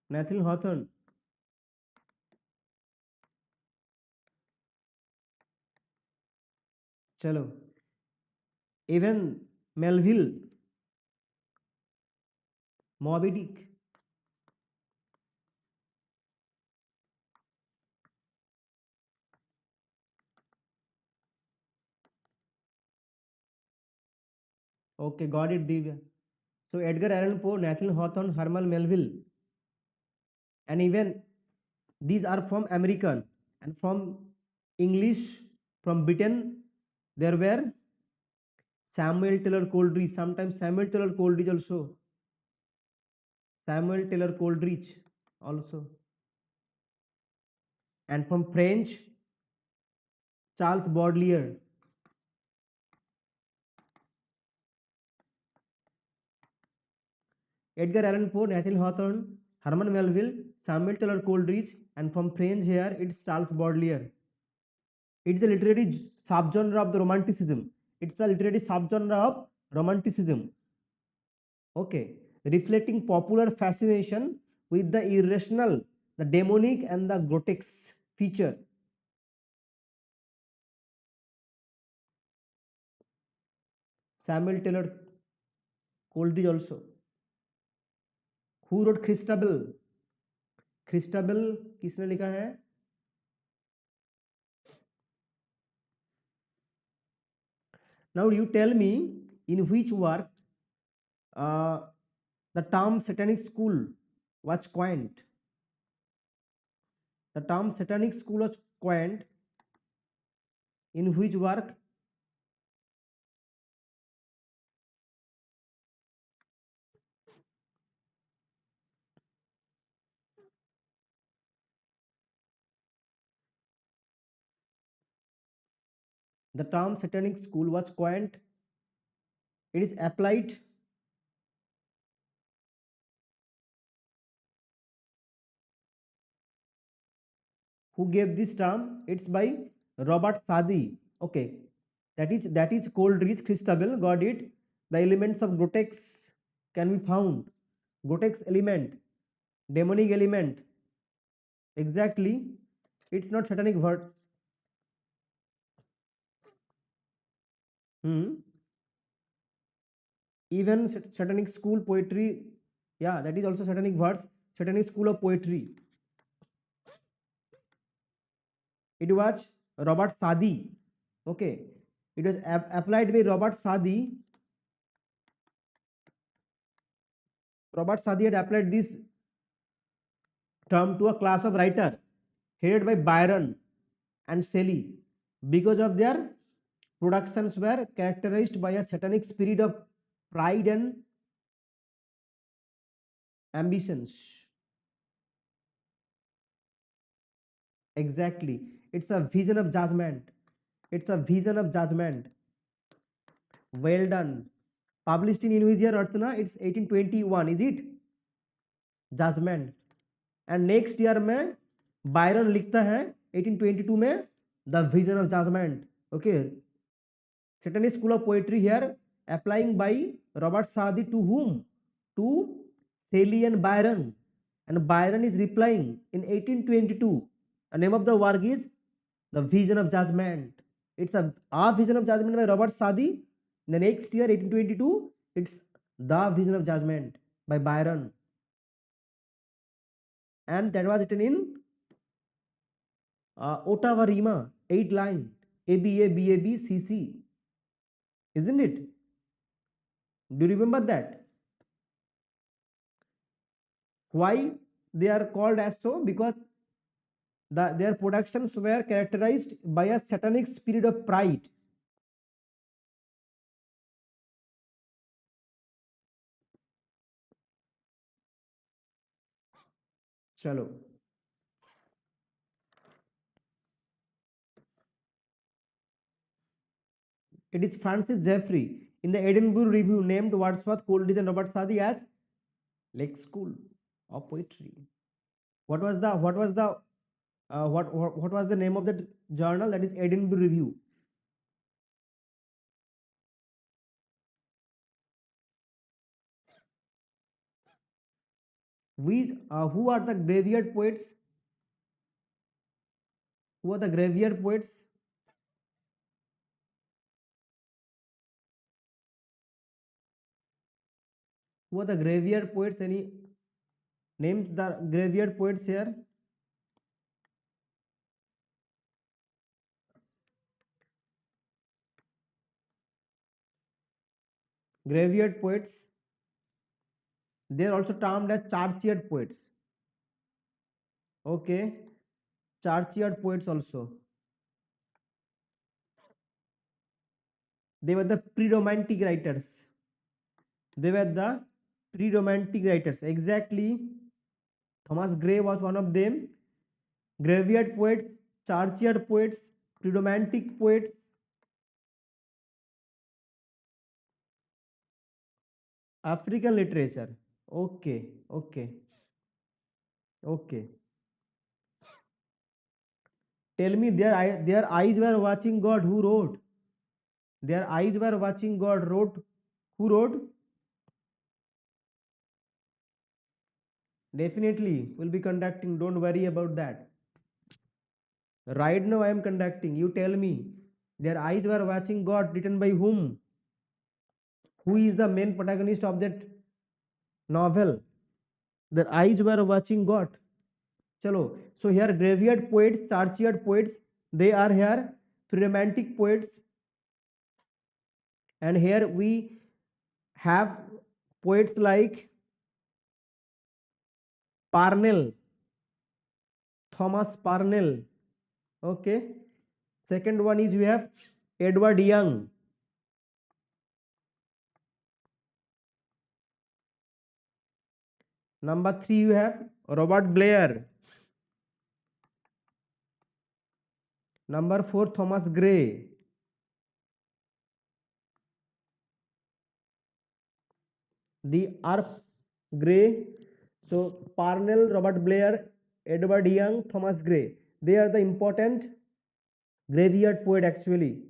S1: Nathaniel Hawthorne. चलो, even Melville, Moby Dick. Okay, got it, Divya. So Edgar Allan Poe, Nathaniel Hawthorne, Herman Melville, and even these are from American, and from English, from Britain, there were Samuel Taylor Coleridge. Sometimes Samuel Taylor Coleridge also. Samuel Taylor Coleridge also. And from French, Charles Baudelaire. Edgar Allan Poe, Nathaniel Hawthorne, Herman Melville, Samuel Taylor Coleridge, and from French here it's Charles Baudelaire. It's a literary subgenre of the Romanticism. It's a literary subgenre of Romanticism. Okay, reflecting popular fascination with the irrational, the demonic, and the grotesque feature. Samuel Taylor Coleridge also. Who wrote Christabel? Christabel किसने लिखा है? Now you tell me in which work uh, the term satanic school was coined. The term satanic school was coined in which work? The term satanic school was coined. It is applied. Who gave this term? It's by Robert Sadi. Okay, that is Coleridge. Christabel got it. The elements of grotesque can be found. Grotesque element, demonic element. Exactly. It's not satanic word. Hmm. Even satanic school poetry. Yeah, that is also satanic words. Satanic school of poetry. It was Robert Sadi. Okay. It was applied by Robert Sadi. Robert Sadi had applied this term to a class of writer headed by Byron and Shelley because of their productions were characterized by a satanic spirit of pride and ambitions. Exactly. It's a vision of judgment. It's a vision of judgment. Well done. Published in Indonesia, Archana, it's 1821, is it? Judgment. And next year में Byron लिखता है 1822 में the Vision of Judgment. Okay, Satanic school of poetry here applying by Robert Sadi to whom? To Shelley and Byron. And Byron is replying in 1822. The name of the work is The Vision of Judgment. It's a Vision of Judgment by Robert Sadi. In the next year, 1822, it's The Vision of Judgment by Byron. And that was written in Ottawa Rima, 8 line, ABA, BAB, CC. Isn't it? Do you remember that? Why they are called as so? Because their productions were characterized by a satanic spirit of pride. Chalo. It is Francis Jeffrey in the Edinburgh Review named Wordsworth, Coleridge, and Robert Sadi as Lake School of Poetry. What was the name of the journal? That is Edinburgh Review. Who are the graveyard poets? Who are the graveyard poets? Who are the graveyard poets? Any names the graveyard poets here? Graveyard poets. They are also termed as churchyard poets. Okay, churchyard poets also. They were the pre-romantic writers. They were the pre-romantic writers. Exactly. Thomas Gray was one of them. Graveyard poets, churchyard poets, pre-romantic poets. African literature. Okay, okay, okay. Tell me, their eyes were watching God. Who wrote? Their eyes were watching God. Wrote. Who wrote? Definitely, we'll be conducting. Don't worry about that. Right now, I am conducting. You tell me. Their eyes were watching God. Written by whom? Who is the main protagonist of that novel? Their eyes were watching God. Chalo. So here, graveyard poets, churchyard poets. They are here. Pre-romantic poets. And here we have poets like Parnell, Thomas Parnell. Okay. Second one is we have Edward Young. Number 3 you have Robert Blair. Number 4 Thomas Gray. The are Gray. So Parnell, Robert Blair, Edward Young, Thomas Gray. They are the important graveyard poet actually.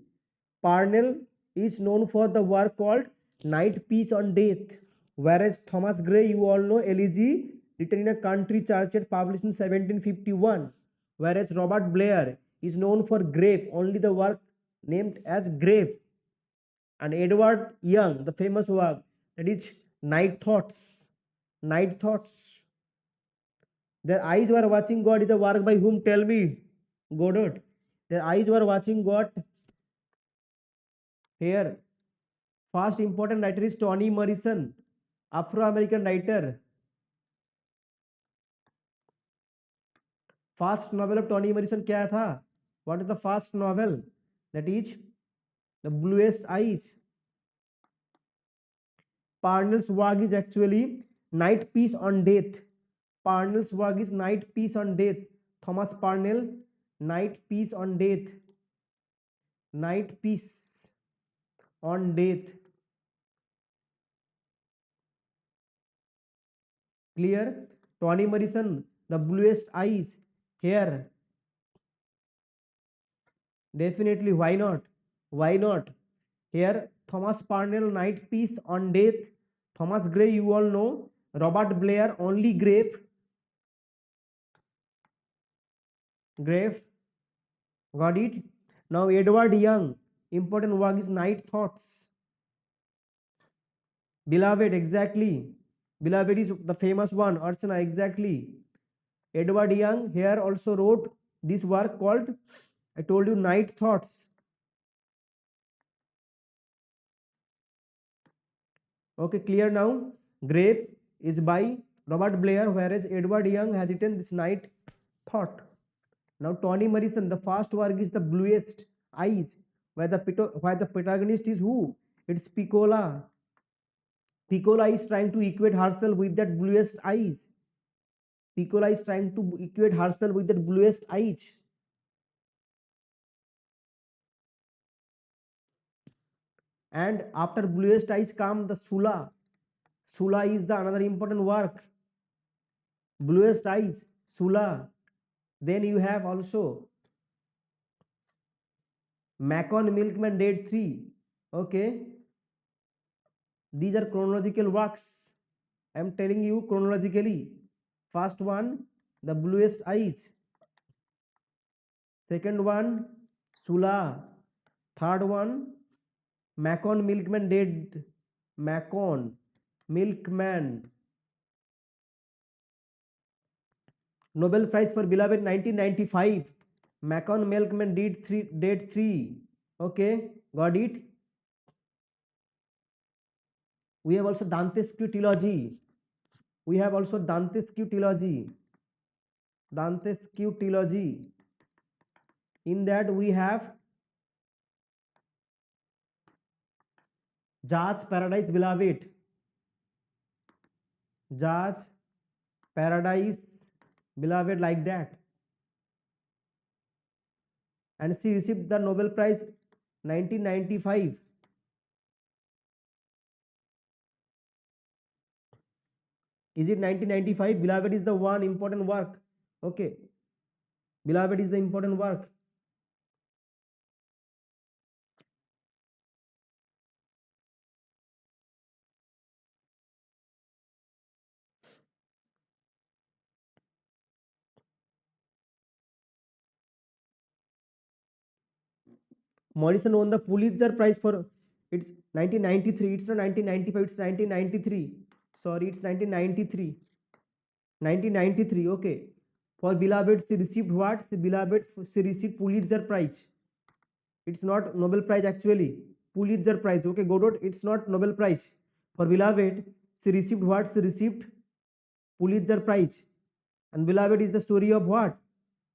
S1: Parnell is known for the work called Night Peace on Death, whereas Thomas Gray, you all know, Elegy, written in a country churchyard, published in 1751, whereas Robert Blair is known for Grave, only the work named as Grave, and Edward Young, the famous work that is Night Thoughts. Night Thoughts. Their eyes were watching God is a work by whom? Tell me, Godot. Their eyes were watching God. Here, first important writer is Toni Morrison, Afro-American writer. First novel of Toni Morrison क्या था? What is the first novel? That is The Bluest Eyes. Parnell's work is actually Night Peace on Death. Parnell's work is Night Peace on Death. Thomas Parnell, Night Peace on Death. Night Peace on Death. Clear? Toni Morrison, The Bluest Eyes. Here, definitely, why not? Why not? Here, Thomas Parnell, Night Peace on Death. Thomas Gray, you all know. Robert Blair, only Grave. Grave. Got it? Now, Edward Young, important work is Night Thoughts. Beloved, exactly. Beloved is the famous one. Archana, exactly. Edward Young here also wrote this work called, I told you, Night Thoughts. Okay, clear now? Grave is by Robert Blair, whereas Edward Young has written this Night Thought. Now, Toni Morrison, the first work is The Bluest Eyes, where the protagonist is who? It's Piccola. Piccola is trying to equate herself with that bluest eyes. Piccola is trying to equate herself with that bluest eyes. And after bluest eyes come the Sula. Sula is the another important work. Bluest eyes, Sula. Then you have also Macon Milkman Dead 3. Okay. These are chronological works. I am telling you chronologically. First one, The Bluest Eyes. Second one, Sula. Third one, Macon Milkman Dead. Macon Milkman. Nobel Prize for Beloved 1995. Macon Milkman Dead 3. Okay, got it? We have also Dante's Q trilogy. We have also Dante's Q trilogy. Dante's Q trilogy. In that we have Judge Paradise Beloved. Judge Paradise Beloved, like that. And she received the Nobel Prize 1995. Is it 1995? Beloved is the one important work. Okay. Beloved is the important work. Morrison won the Pulitzer Prize for, it's 1993. It's not 1995. It's 1993. Sorry, it's 1993. 1993. Okay. For Beloved, she received what? She received Pulitzer Prize. It's not Nobel Prize actually. Pulitzer Prize. Okay, go dot. It's not Nobel Prize. For Beloved, she received what? She received Pulitzer Prize. And Beloved is the story of what?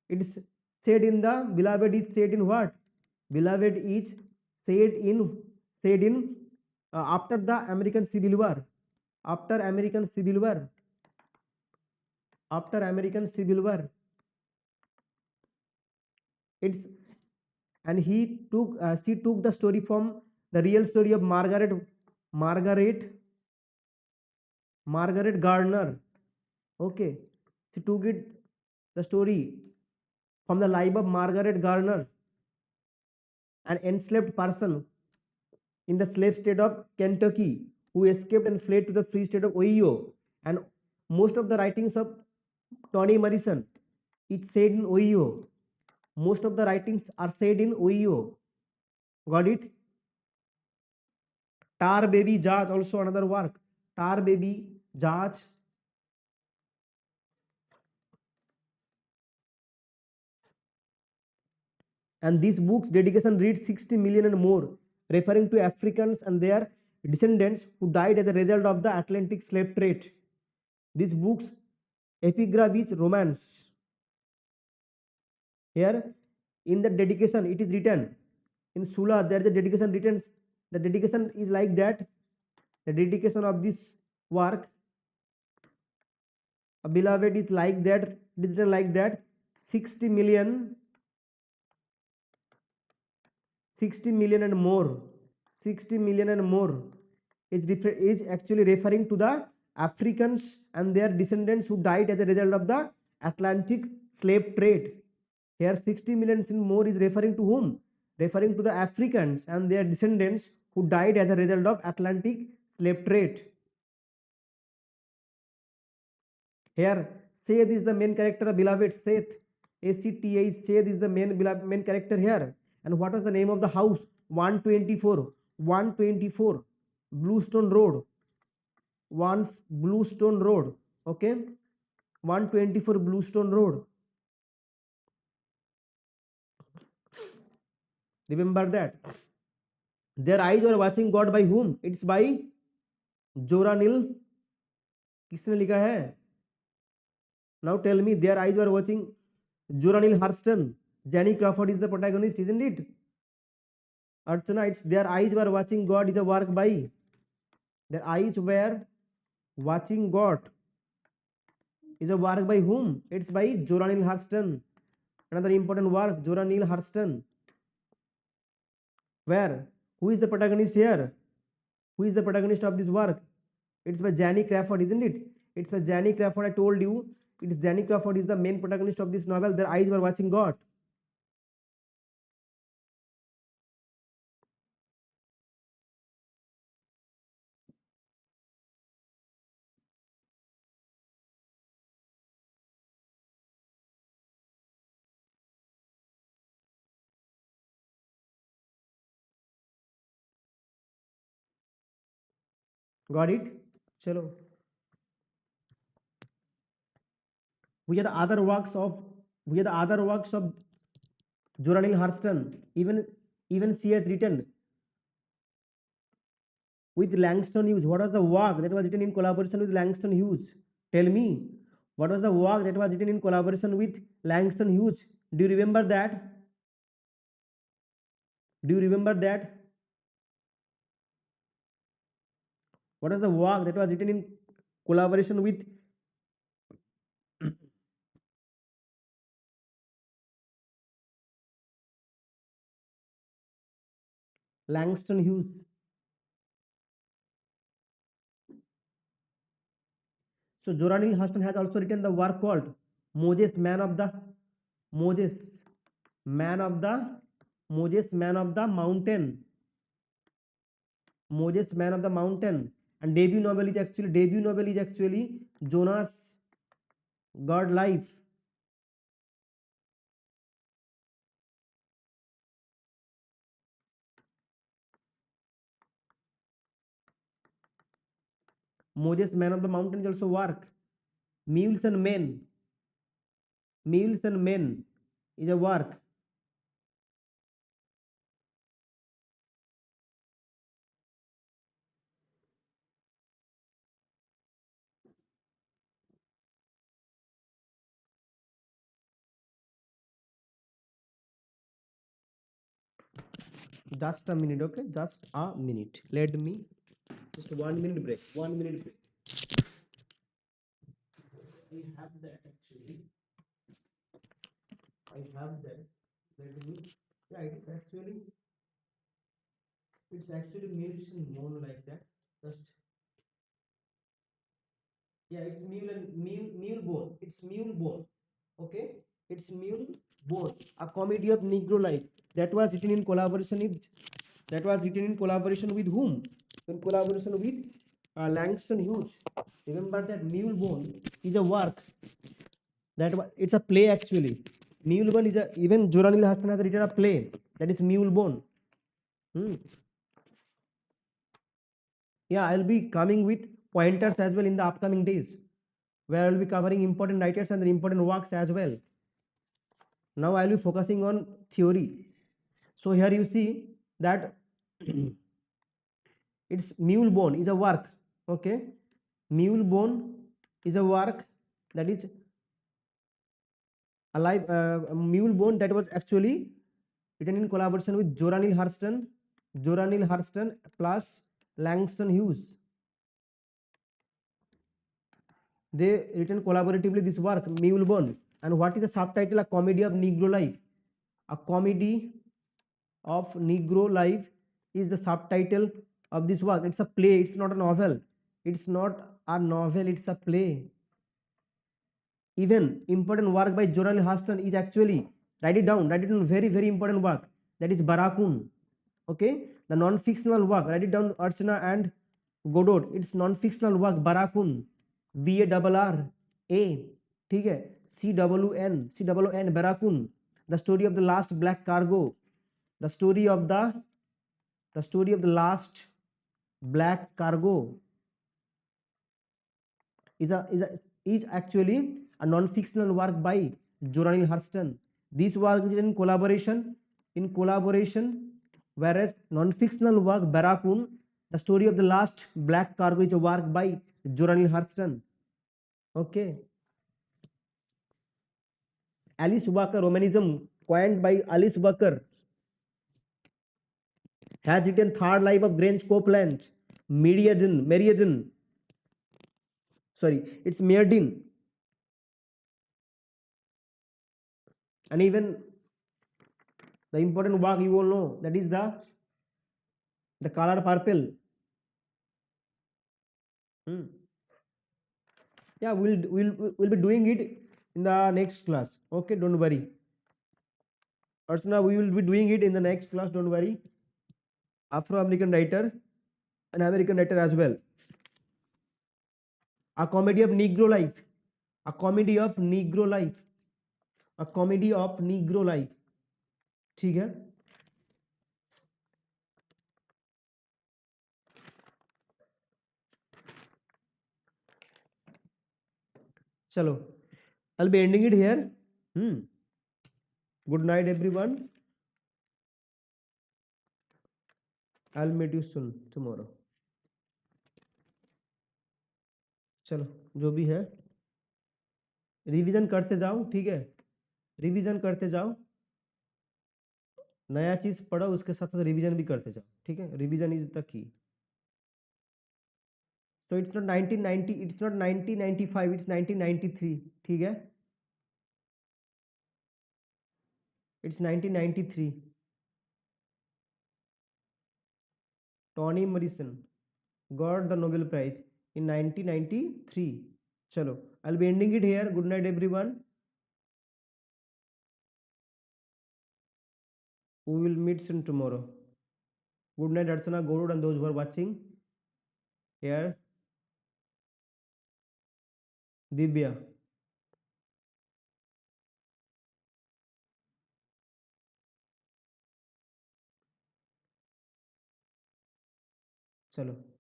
S1: It's said in the Beloved is said in what? Beloved is said in after the American Civil War. After American Civil War. After American Civil War. It's and she took the story from the real story of Margaret Margaret Gardner. Okay, she took it the story from the life of Margaret Gardner, an enslaved person in the slave state of Kentucky who escaped and fled to the free state of Ohio. And most of the writings of Toni Morrison, it's said in Ohio. Most of the writings are said in Ohio. Got it? Tar Baby Judge, also another work. Tar Baby Judge. And these books dedication reads 60 million and more, referring to Africans and their descendants who died as a result of the Atlantic slave trade. These books epigraph is romance. Here in the dedication it is written in Sula, there is a dedication written. The dedication is like that. The dedication of this work, a Beloved, is like that. It is written like that. 60 million 60 million and more, 60 million and more is actually referring to the Africans and their descendants who died as a result of the Atlantic slave trade. Here 60 million and more is referring to whom? Referring to the Africans and their descendants who died as a result of Atlantic slave trade. Here Seth is the main character of Beloved. Seth, ACTH, Seth is the main character here. And what was the name of the house? 124 Bluestone Road. Bluestone Road. Okay, 124 Bluestone Road. Remember that. Their eyes were watching God by whom? It's by Zora Neale. किसने लिखा है? Now tell me, their eyes were watching Zora Neale Hurston. Jenny Crawford is the protagonist, isn't it? Archana, it's their eyes were watching God is a work by. Their eyes were watching God is a work by whom? It's by Zora Neale Hurston. Another important work, Zora Neale Hurston. Where? Who is the protagonist here? Who is the protagonist of this work? It's by Jenny Crawford, isn't it? It's by Jenny Crawford. I told you, it's Jenny Crawford is the main protagonist of this novel. Their eyes were watching God. Got it? Chalo. We are the other works of Zora Neale Hurston. Even she has written with Langston Hughes. What was the work that was written in collaboration with Langston Hughes? Tell me, what was the work that was written in collaboration with Langston Hughes? Do you remember that? Do you remember that? What is the work that was written in collaboration with Langston Hughes? So Joran Hill Huston has also written the work called Moses Man of the Moses Man of the Moses Man of the Mountain. Moses Man of the Mountain. And debut novel is actually Jonas God Life. Moses Man of the Mountain is also work. Mules and Men. Mules and Men is a work. Just a minute, okay? Just a minute. Let me just 1 minute break. 1 minute break. I have that actually. I have that. Let me. Yeah, it's actually meals and more like that. Just yeah, it's mule bone. It's mule bone. Okay, it's mule bone. A comedy of Negro life that was written in collaboration with whom? In collaboration with Langston Hughes. Remember that mule bone is a work it's a play actually. Mule bone is a even Joranil Hassan has written a play that is mule bone. Hmm. Yeah, I'll be coming with pointers as well in the upcoming days, where I'll be covering important writers and the important works as well. Now I'll be focusing on theory. So here you see that it's mule bone is a work. Okay, mule bone is a work that is alive. Mule bone that was actually written in collaboration with Joranil Hurston plus Langston Hughes. They written collaboratively this work, Mule Bone. And what is the subtitle? A Comedy of Negro Life. A Comedy of Negro Life is the subtitle of this work. It's a play, it's not a novel. It's not a novel, it's a play. Even important work by Joranil Hurston is actually, write it down, very, very important work. That is Barakun. Okay, the non-fictional work, write it down, Archana and Godot. It's non-fictional work, Barakun, BARRA, ठीक है, CWN, Barakun, the story of the last black cargo, the story of the last black cargo is actually a non-fictional work by Joranil Hurston. This work is in collaboration, whereas non-fictional work Barakun, the story of the last black cargo, is a work by Joranil Hurston. Okay, Alice Walker, Romanism coined by Alice Walker, has written Third Life of Grange Copeland, Meriaden, sorry, it's Meriaden, and even the important work you all know, that is the color purple. Hmm. Yeah, we'll be doing it in the next class. Okay, don't worry. Archana, we will be doing it in the next class. Don't worry. Afro-American writer, an American writer as well. A comedy of Negro life. A comedy of Negro life. A comedy of Negro life. ठीक है. चलो. I'll be ending it here. Good night, everyone. I'll meet you soon tomorrow. चलो, जो भी है revision करते जाओ, ठीक है. रिवीजन करते जाओ, नया चीज पढ़ो, उसके साथ साथ रिवीजन भी करते जाओ, ठीक है. Revision is the key. So it's not 1990, it's not 1995, it's 1993. ठीक है, it's 1993. Toni Morrison got the Nobel Prize in 1993. चलो, I'll be ending it here. Good night everyone. We will meet soon tomorrow. Good night Archana, Gaurud and those who are watching here. Divya. चलो.